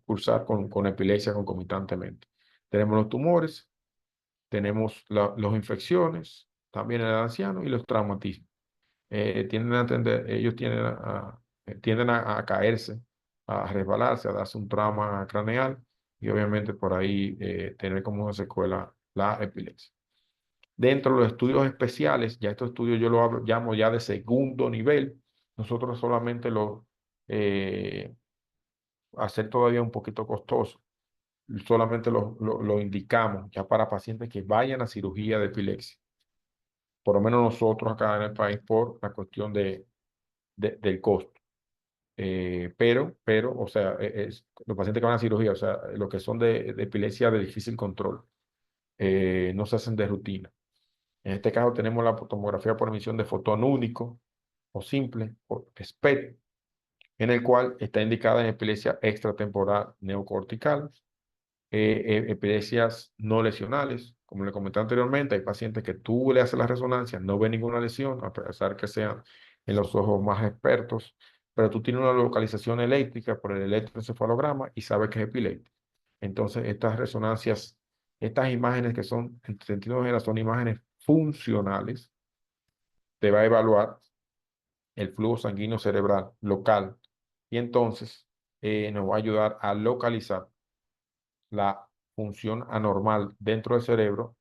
cursar con epilepsia concomitantemente. Tenemos los tumores, tenemos las infecciones, también el anciano y los traumatismos. Ellos tienden a caerse, a resbalarse, a darse un trauma craneal y obviamente por ahí tener como una secuela la epilepsia. Dentro de los estudios especiales, ya estos estudios yo lo llamo ya de segundo nivel, nosotros solamente hacer todavía un poquito costoso, solamente lo indicamos ya para pacientes que vayan a cirugía de epilepsia. Por lo menos nosotros acá en el país por la cuestión del costo. O sea, los pacientes que van a cirugía, o sea, los que son de epilepsia de difícil control, no se hacen de rutina. En este caso tenemos la tomografía por emisión de fotón único o simple, o SPECT, en el cual está indicada en epilepsia extratemporal neocortical, epilepsias no lesionales. Como le comenté anteriormente, hay pacientes que tú le haces la resonancia, no ven ninguna lesión, a pesar que sean en los ojos más expertos, pero tú tienes una localización eléctrica por el electroencefalograma y sabes que es epiléptico. Entonces, estas resonancias, estas imágenes que son, en sentido general, son imágenes funcionales, te va a evaluar el flujo sanguíneo cerebral local y entonces nos va a ayudar a localizar la función anormal dentro del cerebro,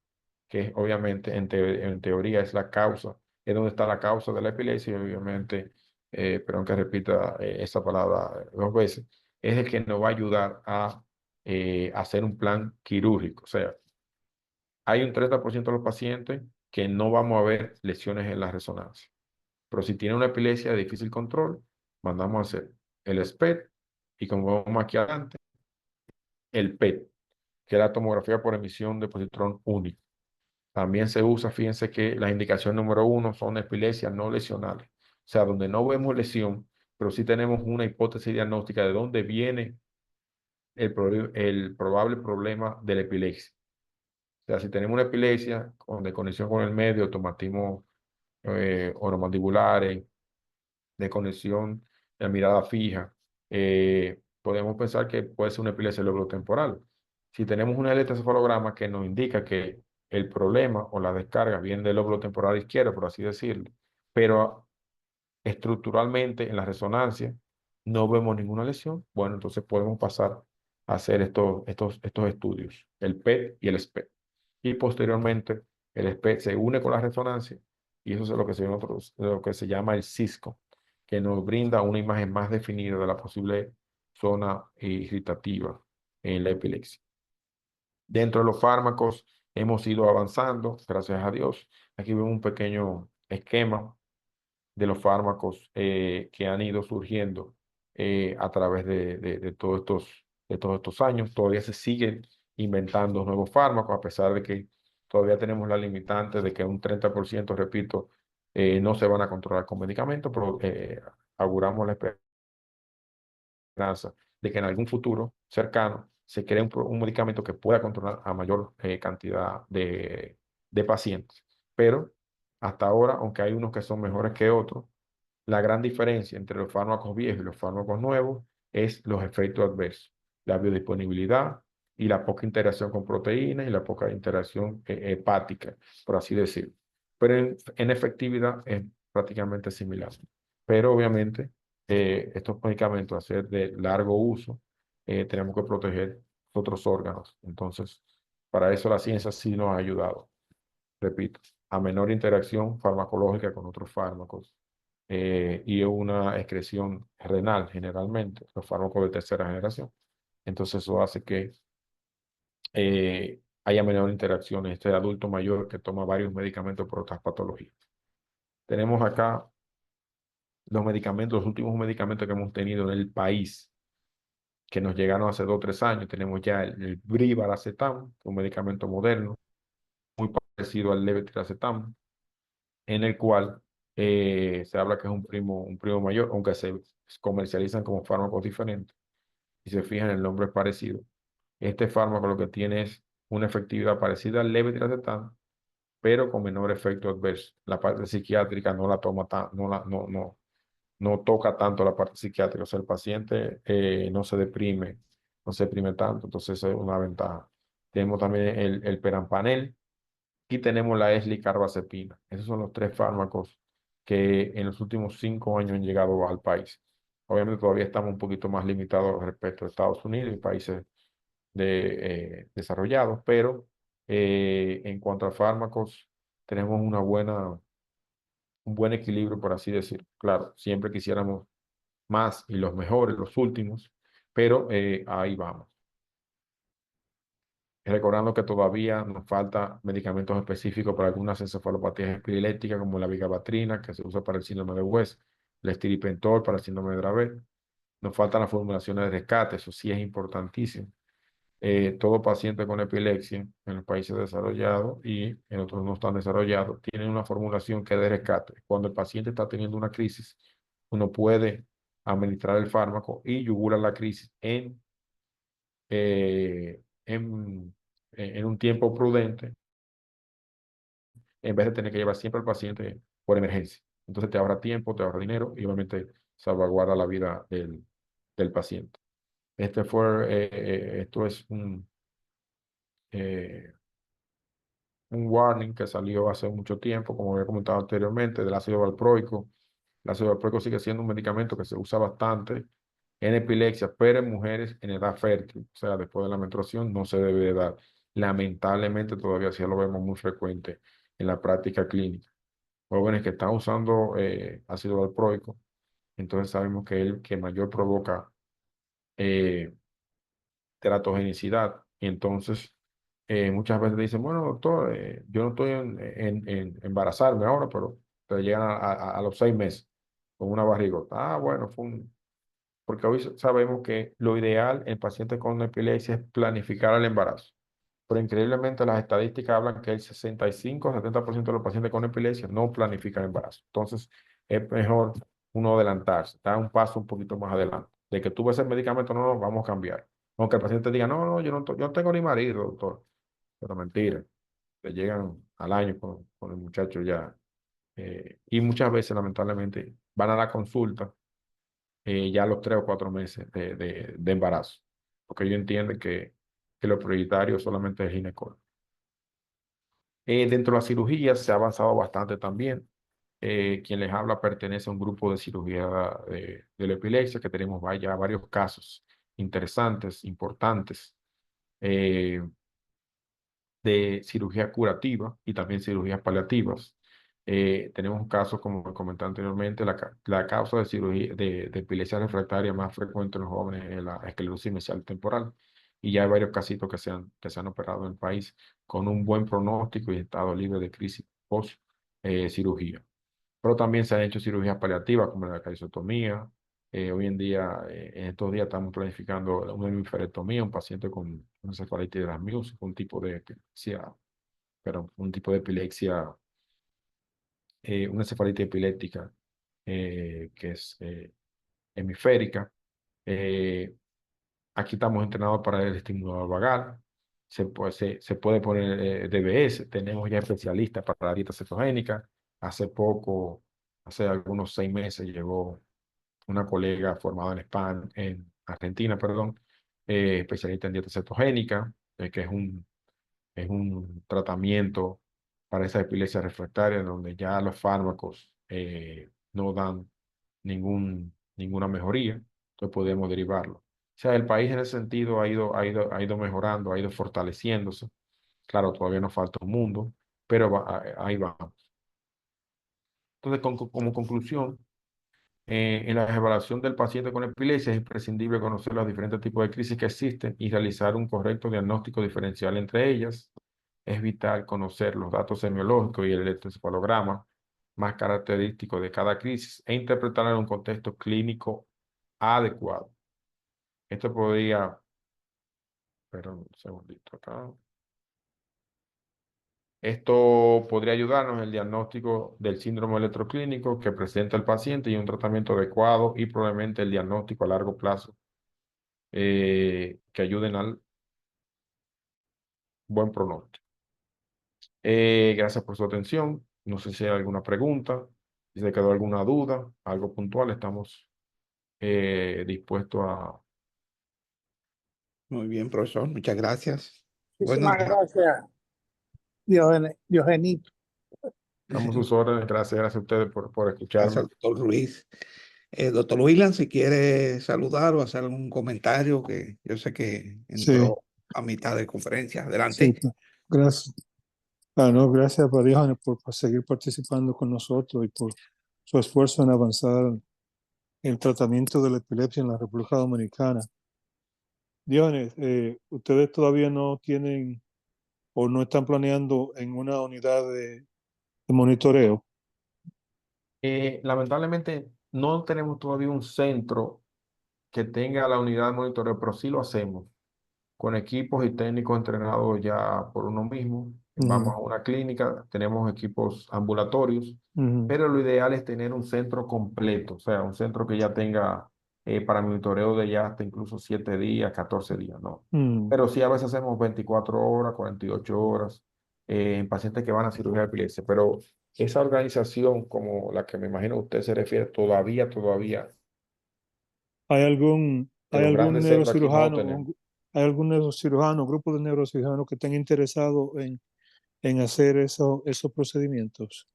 que obviamente en teoría es la causa, es donde está la causa de la epilepsia y obviamente, perdón que repita esa palabra dos veces, es el que nos va a ayudar a hacer un plan quirúrgico. O sea, hay un 30% de los pacientes que no vamos a ver lesiones en la resonancia. Pero si tiene una epilepsia de difícil control, mandamos a hacer el SPECT y como vemos aquí adelante, el PET, que es la tomografía por emisión de positrón único. También se usa, fíjense que la indicación número 1 son epilepsias no lesionales, o sea, donde no vemos lesión, pero sí tenemos una hipótesis diagnóstica de dónde viene el probable problema de la epilepsia. O sea, si tenemos una epilepsia con desconexión con el medio, automatismo oromandibulares, desconexión de la mirada fija, podemos pensar que puede ser una epilepsia lóbulo-temporal. Si tenemos un electroencefalograma que nos indica que el problema o la descarga viene del lóbulo temporal izquierdo, por así decirlo, pero estructuralmente en la resonancia no vemos ninguna lesión, bueno, entonces podemos pasar a hacer estos estudios, el PET y el SPECT. Y posteriormente el SPECT se une con la resonancia y eso es lo que se llama el cisco, que nos brinda una imagen más definida de la posible zona irritativa en la epilepsia. Dentro de los fármacos hemos ido avanzando, gracias a Dios. Aquí vemos un pequeño esquema de los fármacos que han ido surgiendo a través de todos estos años. Todavía se siguen inventando nuevos fármacos, a pesar de que todavía tenemos la limitante de que un 30%, repito, no se van a controlar con medicamentos, pero auguramos la esperanza de que en algún futuro cercano se cree un medicamento que pueda controlar a mayor cantidad de pacientes. Pero hasta ahora, aunque hay unos que son mejores que otros, la gran diferencia entre los fármacos viejos y los fármacos nuevos es los efectos adversos, la biodisponibilidad y la poca interacción con proteínas y la poca interacción hepática, por así decirlo. Pero en efectividad es prácticamente similar. Pero obviamente estos medicamentos, a ser de largo uso, tenemos que proteger otros órganos. Entonces, para eso la ciencia sí nos ha ayudado. Repito, a menor interacción farmacológica con otros fármacos y una excreción renal generalmente, los fármacos de tercera generación. Entonces eso hace que haya menor interacción en este adulto mayor que toma varios medicamentos por otras patologías. tenemos acá los medicamentos, los últimos medicamentos que hemos tenido en el país, que nos llegaron hace 2 o 3 años. Tenemos ya el Brivaracetam, un medicamento moderno, muy parecido al levetiracetam, en el cual se habla que es un primo mayor, aunque se comercializan como fármacos diferentes. Si se fijan, el nombre es parecido. Este fármaco lo que tiene es una efectividad parecida al levetiracetam, pero con menor efecto adverso. La parte psiquiátrica no la toma no toca tanto la parte psiquiátrica. O sea, el paciente no se deprime, no se deprime tanto, entonces eso es una ventaja. Tenemos también el perampanel y tenemos la eslicarbazepina. Esos son los 3 fármacos que en los últimos 5 años han llegado al país. Obviamente todavía estamos un poquito más limitados respecto a Estados Unidos y países desarrollados, pero en cuanto a fármacos, tenemos un buen equilibrio, por así decirlo. Claro, siempre quisiéramos más y los mejores, los últimos, pero ahí vamos. Recordando que todavía nos falta medicamentos específicos para algunas encefalopatías epilépticas, como la vigabatrina, que se usa para el síndrome de West, el estiripentol para el síndrome de Dravet. Nos faltan las formulaciones de rescate, eso sí es importantísimo. Todo paciente con epilepsia en los países desarrollados y en otros no están desarrollados tienen una formulación que es de rescate. Cuando el paciente está teniendo una crisis, uno puede administrar el fármaco y yugular la crisis eh, en, en un tiempo prudente, en vez de tener que llevar siempre al paciente por emergencia. Entonces te ahorra tiempo, te ahorra dinero y obviamente salvaguarda la vida del paciente. Esto es eh, un warning que salió hace mucho tiempo, como había comentado anteriormente, del ácido valproico. El ácido valproico sigue siendo un medicamento que se usa bastante en epilepsia, pero en mujeres en edad fértil, o sea, después de la menstruación, no se debe de dar. Lamentablemente todavía sí lo vemos muy frecuente en la práctica clínica. Jóvenes que están usando ácido valproico, entonces sabemos que es el que mayor provoca eh, teratogenicidad. Y entonces, muchas veces dicen, bueno, doctor, yo no estoy en embarazarme ahora, pero te llegan a los 6 meses con una barrigota. Ah, bueno, porque hoy sabemos que lo ideal en pacientes con epilepsia es planificar el embarazo. Pero increíblemente las estadísticas hablan que el 65 o 70% de los pacientes con epilepsia no planifican el embarazo. Entonces, es mejor uno adelantarse, dar un paso un poquito más adelante. De que tú ves el medicamento, no, no, vamos a cambiar. Aunque el paciente diga, no, no, yo no tengo ni marido, doctor. Pero mentira, le llegan al año con el muchacho ya. Y muchas veces, lamentablemente, van a la consulta ya a los 3 o 4 meses de embarazo. Porque ellos entienden que lo prioritario solamente es el ginecólogo. Dentro de la cirugía se ha avanzado bastante también. Quien les habla pertenece a un grupo de cirugía de la epilepsia, que tenemos ya varios casos interesantes, importantes, eh, de cirugía curativa y también cirugías paliativas. Tenemos casos, como comenté anteriormente, la causa de cirugía de epilepsia refractaria más frecuente en los jóvenes es la esclerosis mesial temporal. Y ya hay varios casitos que se han operado en el país con un buen pronóstico y estado libre de crisis post cirugía. Pero también se han hecho cirugías paliativas como la calciostomía. Hoy en día, en estos días estamos planificando una hemisferectomía, un paciente con encefalitis de las Muse, un tipo de epilepsia, pero un tipo de epilepsia, una encefalitis epiléptica que es hemisférica. Eh, Aquí estamos entrenados para el estimulador vagal. Se puede poner DBS. Tenemos ya especialistas para la dieta cetogénica. Hace poco, hace algunos 6 meses, llegó una colega formada en España, en Argentina, perdón, especialista en dieta cetogénica, que es un tratamiento para esa epilepsia refractaria, donde ya los fármacos no dan ninguna mejoría, entonces podemos derivarlo. O sea, el país en ese sentido ha ido mejorando, ha ido fortaleciéndose. Claro, todavía nos falta un mundo, pero ahí vamos. Entonces, como conclusión, en la evaluación del paciente con epilepsia es imprescindible conocer los diferentes tipos de crisis que existen y realizar un correcto diagnóstico diferencial entre ellas. Es vital conocer los datos semiológicos y el electroencefalograma más característicos de cada crisis e interpretarla en un contexto clínico adecuado. Esto podría, perdón, un segundito acá. Esto podría ayudarnos en el diagnóstico del síndrome electroclínico que presenta el paciente y un tratamiento adecuado y probablemente el diagnóstico a largo plazo que ayuden al buen pronóstico. Gracias por su atención. No sé si hay alguna pregunta, si se quedó alguna duda, algo puntual, estamos dispuestos a... Muy bien, profesor, muchas gracias. Bueno, Muchísimas gracias, Diogenito. Damos sus órdenes. Gracias a ustedes por escucharme. gracias, doctor Luis. Doctor William, si quiere saludar o hacer algún comentario, que yo sé que Sí, entró a mitad de conferencia. sí, Adelante. gracias. No, gracias a Dios por seguir participando con nosotros y por su esfuerzo en avanzar en el tratamiento de la epilepsia en la República Dominicana. Diógenes, ustedes todavía no tienen o no están planeando en una unidad de monitoreo. Lamentablemente no tenemos todavía un centro que tenga la unidad de monitoreo, pero sí lo hacemos con equipos y técnicos entrenados ya por uno mismo. Vamos Ujú, a una clínica, tenemos equipos ambulatorios, ujú, pero lo ideal es tener un centro completo, o sea, un centro que ya tenga para monitoreo de ya hasta incluso 7 días, 14 días, ¿no? ujú. Pero sí a veces hacemos 24 horas, 48 horas en pacientes que van a cirugía de epilepsia, pero esa organización como la que me imagino usted se refiere, todavía, de ¿Hay los algún grandes centros aquí no lo neurocirujano, tenemos. hay algún neurocirujano, grupo de neurocirujanos que estén interesados en hacer esos procedimientos?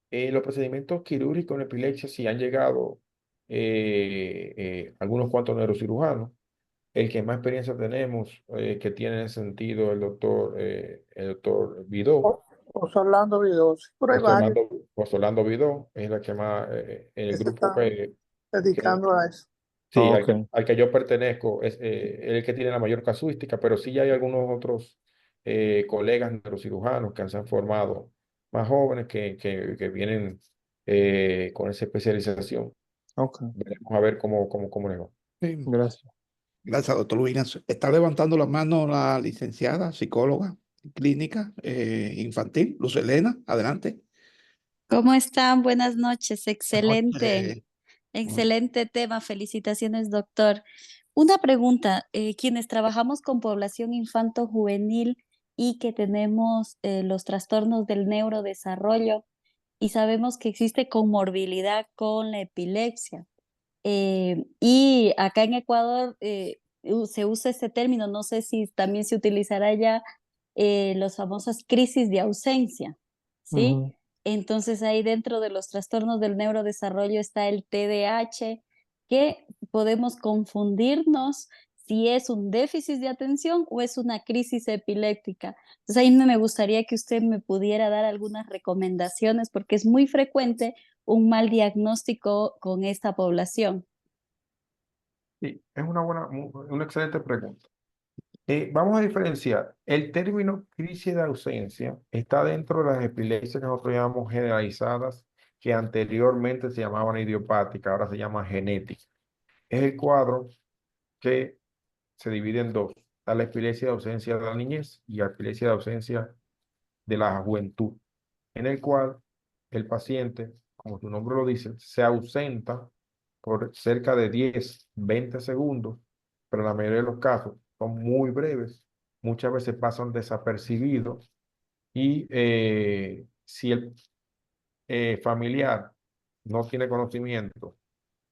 Los procedimientos quirúrgicos en epilepsia sí han llegado algunos cuantos neurocirujanos. El que más experiencia tenemos que tiene en ese sentido el doctor Vidó, José Orlando Vidós, pero hay varios José Orlando Vidó, es la que más, en el que se grupo están que, dedicando a eso. sí, Ok. al que yo pertenezco, es el que tiene la mayor casuística, pero sí hay algunos otros colegas neurocirujanos que se han formado más jóvenes que vienen con esa especialización. Ok, Veremos a ver cómo le va. Sí, gracias. gracias, doctor William. Está levantando la mano la licenciada psicóloga clínica infantil, Luz Elena. Adelante. ¿Cómo están? Buenas noches. Excelente, Noche. excelente tema. Felicitaciones, doctor. Una pregunta, quienes trabajamos con población infanto-juvenil y que tenemos los trastornos del neurodesarrollo y sabemos que existe comorbilidad con la epilepsia. Y acá en Ecuador se usa este término, no sé si también se utilizará ya las famosas crisis de ausencia, ¿sí? Ujú. Entonces ahí dentro de los trastornos del neurodesarrollo está el TDAH, que podemos confundirnos si es un déficit de atención o es una crisis epiléptica. Entonces ahí me gustaría que usted me pudiera dar algunas recomendaciones porque es muy frecuente un mal diagnóstico con esta población. Sí, es una excelente pregunta. Vamos a diferenciar. El término crisis de ausencia está dentro de las epilepsias que nosotros llamamos generalizadas, que anteriormente se llamaban idiopáticas, ahora se llama genética. Es el cuadro que se divide en dos. Está la epilepsia de ausencia de la niñez y la epilepsia de ausencia de la juventud, en el cual el paciente, como su nombre lo dice, se ausenta por cerca de 10, 20 segundos, pero en la mayoría de los casos son muy breves, muchas veces pasan desapercibidos y si el familiar no tiene conocimiento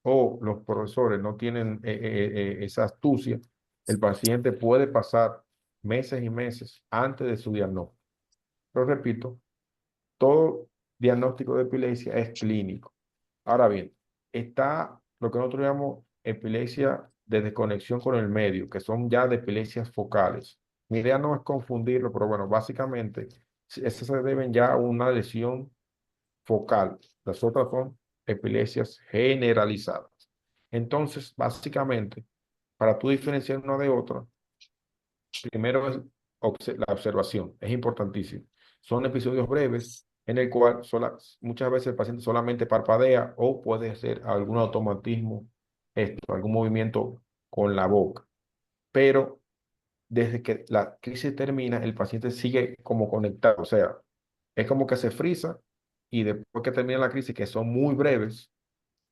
o los profesores no tienen esa astucia, el paciente puede pasar meses y meses antes de su diagnóstico. Pero repito, todo diagnóstico de epilepsia es clínico. Ahora bien, está lo que nosotros llamamos epilepsia de desconexión con el medio, que son ya de epilepsias focales. Mi idea no es confundirlo, pero bueno, básicamente, esas se deben ya a una lesión focal. Las otras son epilepsias generalizadas. Entonces, básicamente, para tú diferenciar una de otra, primero es la observación, es importantísimo. Son episodios breves en el cual muchas veces el paciente solamente parpadea o puede hacer algún automatismo, algún movimiento con la boca. Pero desde que la crisis termina, el paciente sigue como conectado, o sea, es como que se frisa y después que termina la crisis, que son muy breves,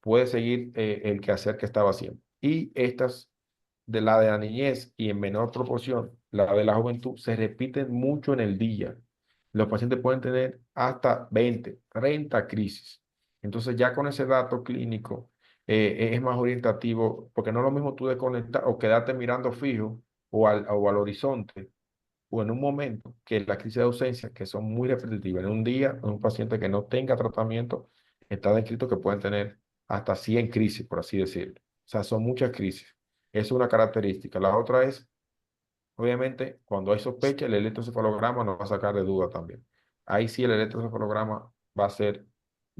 puede seguir el quehacer que estaba haciendo. Y estas de la niñez y en menor proporción la de la juventud se repiten mucho en el día. Los pacientes pueden tener hasta 20, 30 crisis. Entonces ya con ese dato clínico es más orientativo, porque no es lo mismo tú desconectar o quedarte mirando fijo o al horizonte o en un momento que la crisis de ausencia, que son muy repetitivas. En un día, un paciente que no tenga tratamiento, está descrito que pueden tener hasta 100 crisis, por así decirlo. O sea, son muchas crisis. Es una característica. La otra es, obviamente, cuando hay sospecha, el electroencefalograma nos va a sacar de duda también. Ahí sí el electroencefalograma va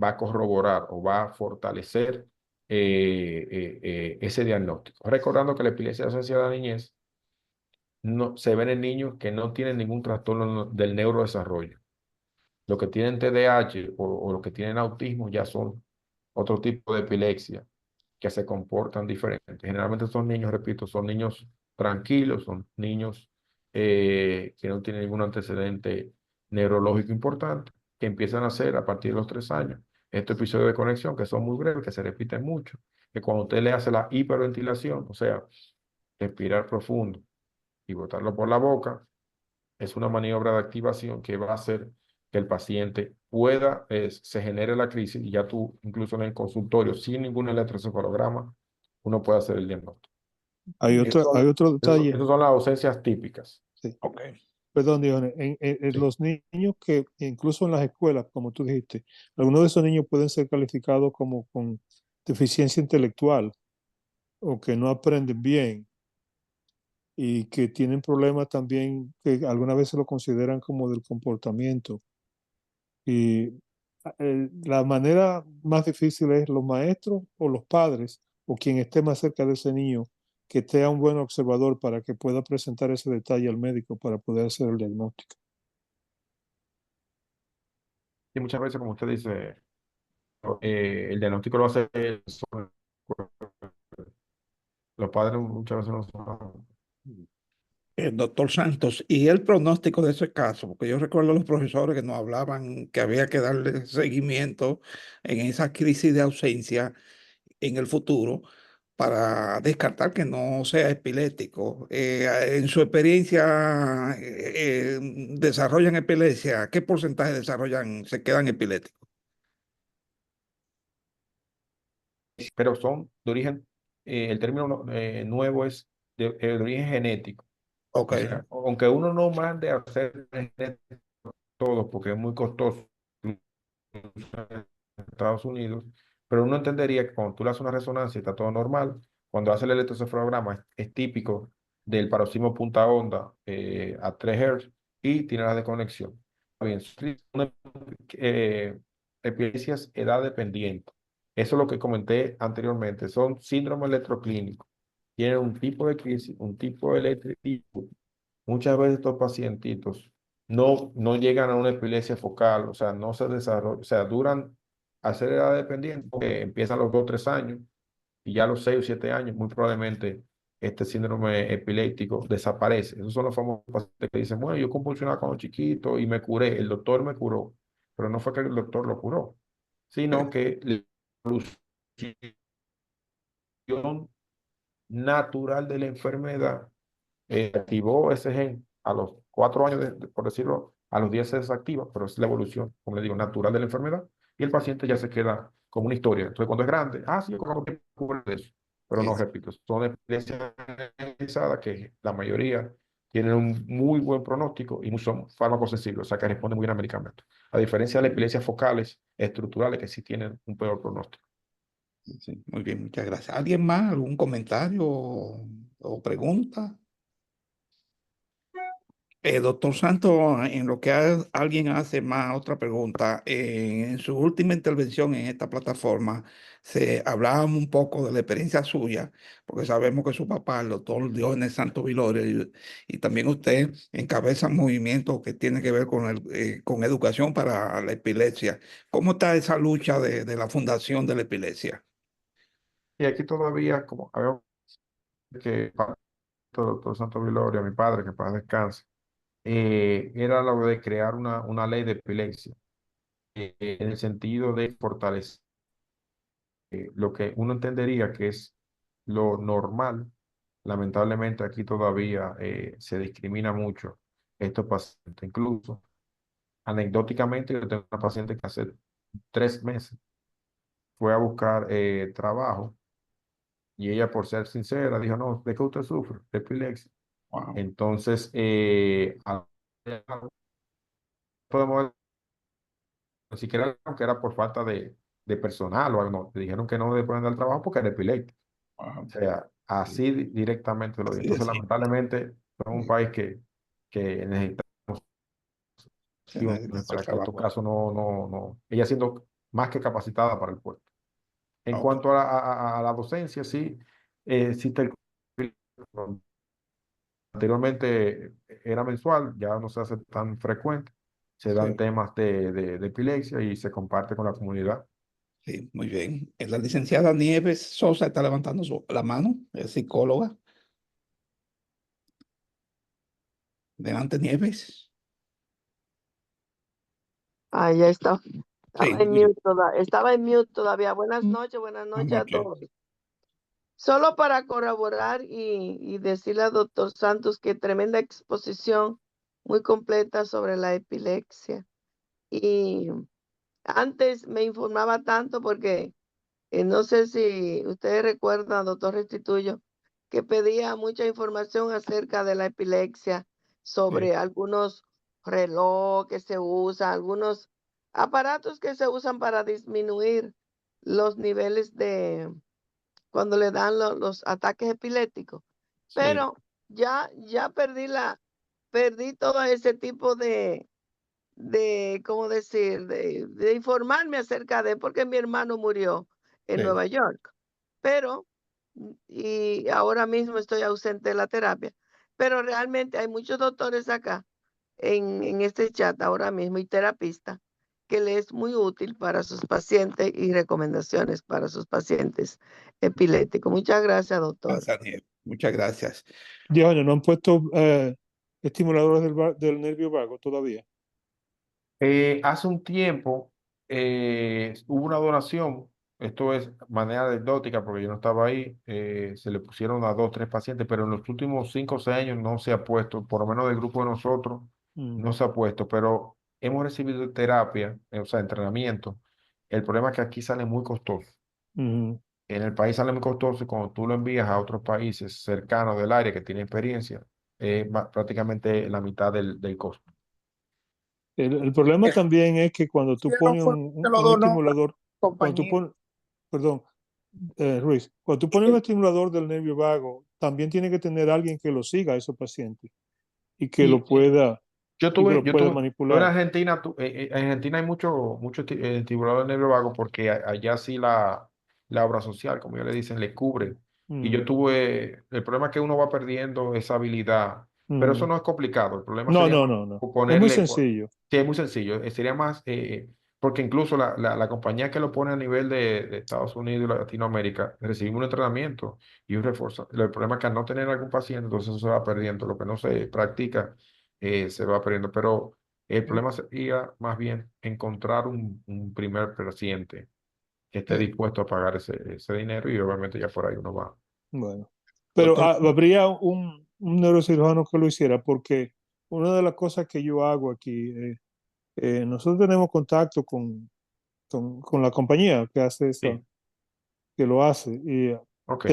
a corroborar o va a fortalecer ese diagnóstico. Recordando que la epilepsia de ausencia de la niñez no, se ven en niños que no tienen ningún trastorno del neurodesarrollo. Los que tienen TDAH o los que tienen autismo ya son otro tipo de epilepsia que se comportan diferentes. Generalmente son niños, repito, son niños tranquilos, son niños que no tienen ningún antecedente neurológico importante, que empiezan a hacer a partir de los 3 años estos episodios de conexión que son muy breves, que se repiten mucho, que cuando usted le hace la hiperventilación, o sea, respirar profundo y botarlo por la boca, es una maniobra de activación que va a hacer que el paciente pueda, se genere la crisis y ya tú, incluso en el consultorio, sin ningún electroencefalograma, uno puede hacer el diagnóstico. Hay Esos otro detalle. son las ausencias típicas. Sí. Ok. Perdón, Dionis, en Sí. los niños que incluso en las escuelas, como tú dijiste, algunos de esos niños pueden ser calificados como con deficiencia intelectual o que no aprenden bien y que tienen problemas también que algunas veces lo consideran como del comportamiento. Y la manera más difícil es los maestros o los padres o quien esté más cerca de ese niño que sea un buen observador para que pueda presentar ese detalle al médico para poder hacer el diagnóstico. Y muchas veces, como usted dice, el diagnóstico lo hace los padres muchas veces no son. Doctor Santos, y el pronóstico de ese caso, porque yo recuerdo a los profesores que nos hablaban que había que darle seguimiento en esa crisis de ausencia en el futuro para descartar que no sea epiléptico. En su experiencia, ¿desarrollan epilepsia? ¿Qué porcentaje desarrollan, se quedan epilépticos? Pero son de origen, el término nuevo es de origen genético. Ok, O sea, aunque uno no mande a hacer todo porque es muy costoso en Estados Unidos, pero uno entendería que cuando tú le haces una resonancia y está todo normal, cuando hace el electroencefalograma es típico del paroxismo punta onda a 3 Hz y tiene la desconexión. Bien, una, epilepsias edad dependiente. Eso es lo que comenté anteriormente, son síndromes electroclínicos. Tienen un tipo de crisis, un tipo de electricidad. Muchas veces estos pacientitos no llegan a una epilepsia focal, o sea, no se desarrollan, o sea, duran a ser edad dependiente, que empiezan a los 2 o 3 años y ya a los 6 o 7 años, muy probablemente este síndrome epiléptico desaparece. Esos son los famosos pacientes que dicen, bueno, yo convulsionaba cuando chiquito y me curé, el doctor me curó, pero no fue que el doctor lo curó, sino que la evolución natural de la enfermedad activó ese gen a los 4 años, por decirlo, a los 10 se desactiva, pero es la evolución, como le digo, natural de la enfermedad, y el paciente ya se queda como una historia. Entonces, cuando es grande, sí, yo conozco que cubre de eso, pero no, sí, repito, son evidencias realizadas que la mayoría tienen un muy buen pronóstico y son fármacos sensibles, o sea, que responden muy bien a medicamentos. A diferencia de las epilepsias focales estructurales que sí tienen un peor pronóstico. sí, muy bien, muchas gracias. ¿Alguien más? ¿Algún comentario o pregunta? Doctor Santos, en lo que alguien hace más otra pregunta, en su última intervención en esta plataforma se hablaba un poco de la experiencia suya, porque sabemos que su papá, el doctor Diógenes Santos Viloria, y también usted encabezan movimientos que tienen que ver con educación para la epilepsia. ¿Cómo está esa lucha de la Fundación de la Epilepsia? Y aquí todavía, como habíamos que el doctor Santo Viloria, mi padre, que para descanse, era lo de crear una ley de epilepsia, en el sentido de fortalecer lo que uno entendería que es lo normal. Lamentablemente aquí todavía se discrimina mucho estos pacientes. Incluso, anecdóticamente, yo tengo una paciente que hace 3 meses fue a buscar trabajo y ella, por ser sincera, dijo, no, ¿de qué usted sufre? De epilepsia. Wow, Entonces, podemos ni siquiera que era por falta de personal o algo, no, le dijeron que no le pueden dar trabajo porque era epiléptico. wow. O sea, así directamente lo digo. Así de Entonces, simple. lamentablemente, somos un Sí, país que necesitamos se necesita hacer para que estos trabajo. casos ella siendo más que capacitada para el puesto. En Ok, cuanto a la docencia, sí, existe anteriormente era mensual, ya no se hace tan frecuente. Se dan sí, temas de epilepsia y se comparte con la comunidad. sí, muy bien. La licenciada Nieves Sosa está levantando la mano, es psicóloga. Delante, Nieves. Ah, ya está. Sí, Estaba en mute todavía. Buenas noches a anoche. todos. Solo para corroborar y decirle al doctor Santos que tremenda exposición muy completa sobre la epilepsia. Y antes me informaba tanto porque no sé si ustedes recuerdan, doctor Restituyo, que pedía mucha información acerca de la epilepsia, Sí, sobre algunos relojes que se usan, algunos aparatos que se usan para disminuir los niveles de cuando le dan los ataques epilépticos. sí, Pero ya perdí todo ese tipo ¿cómo decir? De informarme acerca de, porque mi hermano murió en sí. Nueva York, pero, y ahora mismo estoy ausente de la terapia, pero realmente hay muchos doctores acá en este chat ahora mismo y terapistas que le es muy útil para sus pacientes y recomendaciones para sus pacientes epilépticos. Muchas gracias, doctor. Gracias, Nieves. Muchas gracias. Dios, no han puesto estimuladores del nervio vago todavía. Hace un tiempo hubo una donación, esto es manera anecdótica porque yo no estaba ahí, se le pusieron a 2, 3 pacientes, pero en los últimos 5 o 6 años no se ha puesto, por lo menos del grupo de nosotros, Mm, no se ha puesto, pero hemos recibido terapia, o sea, entrenamiento. El problema es que aquí sale muy costoso. ujú. En el país sale muy costoso y cuando tú lo envías a otros países cercanos del área que tienen experiencia, prácticamente la mitad del costo. El problema también es que cuando tú No pones fue que lo un donó la estimulador, cuando tú compañía. pones, perdón, Ruiz, cuando tú pones un estimulador del nervio vago, también tiene que tener alguien que lo siga a esos pacientes y que Y lo pueda, Yo y que tuve, lo yo pueda tuve, yo en manipular. Argentina, en Argentina hay mucho tiburón de negro vago porque allá sí la obra social, como ya le dicen, le cubre. Y Mm, yo tuve, el problema es que uno va perdiendo esa habilidad, pero eso mm. no es complicado. El problema No, sería no, más no, no. Es muy ponerle, sencillo. sí, es muy sencillo, sería más, porque incluso la compañía que lo pone a nivel de Estados Unidos y Latinoamérica, recibimos un entrenamiento y un refuerzo. El problema es que al no tener algún paciente, entonces eso se va perdiendo. Lo que no se practica se va perdiendo. Pero el problema sería más bien encontrar un primer paciente que esté Sí. dispuesto a pagar ese dinero y obviamente ya por ahí uno va. Bueno, pero Doctor, habría un neurocirujano que lo hiciera porque una de las cosas que yo hago aquí, nosotros tenemos contacto con la compañía que hace eso, Sí, que lo hace. Y ok,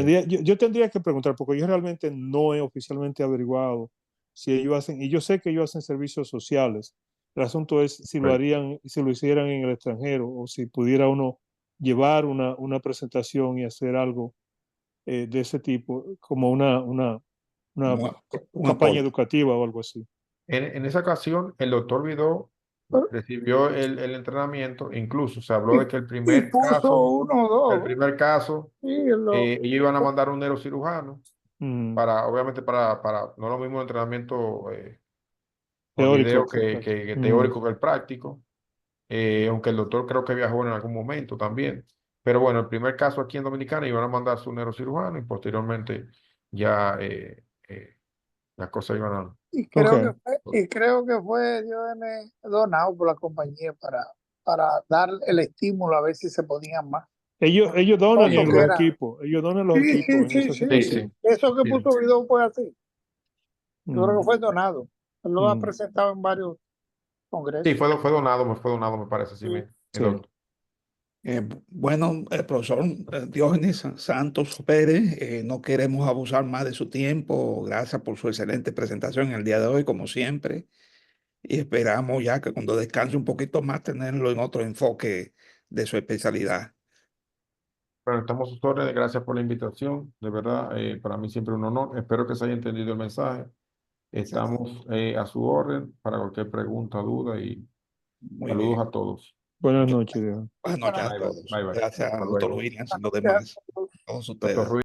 yo tendría que preguntar, porque yo realmente no he oficialmente averiguado si ellos hacen, y yo sé que ellos hacen servicios sociales. El asunto es si lo correcto. harían, si lo hicieran en el extranjero, o si pudiera uno llevar una presentación y hacer algo de ese tipo, como una un campaña aporte. educativa o algo así. En esa ocasión, el doctor Vidó Pero- recibió el entrenamiento, incluso se habló de que y puso uno o el dos. primer caso, Sí, ellos iban a mandar un neurocirujano Mm, obviamente, no lo mismo entrenamiento por teórico video que práctico. que teórico que el práctico, aunque el doctor creo que viajó en algún momento también. Pero bueno, el primer caso aquí en Dominicana iban a mandar su neurocirujano y posteriormente ya las cosas iban a... y Ok. creo que fue Diógenes donado por la compañía para dar el estímulo a ver si se ponían más. Ellos donan Fotos que los eran. equipos, ellos donan los Sí, equipos en sí, esa sí, sí. Sí, situación. Eso que sí. puso video fue así. Yo creo Mm, que fue donado. Él lo ha mm, presentado en varios Sí, congresos. fue donado, me parece, sí, Sí. el sí. doctor. Bueno, el profesor Diógenes Santos Pérez, no queremos abusar más de su tiempo. Gracias por su excelente presentación el día de hoy, como siempre. Y esperamos ya que cuando descanse un poquito más, tenerlo en otro enfoque de su especialidad. Bueno, estamos a sus órdenes, gracias por la invitación, de verdad, para mí siempre un honor. Espero que se haya entendido el mensaje. Estamos a su orden para cualquier pregunta, duda y Muy bien. saludos a todos. Buenas noches, Diego. Buenas noches a Bye, bye, todos. bye, bye. Gracias, Hasta doctor luego. Williams y los Gracias. demás, todos Doctor ustedes. Ruiz.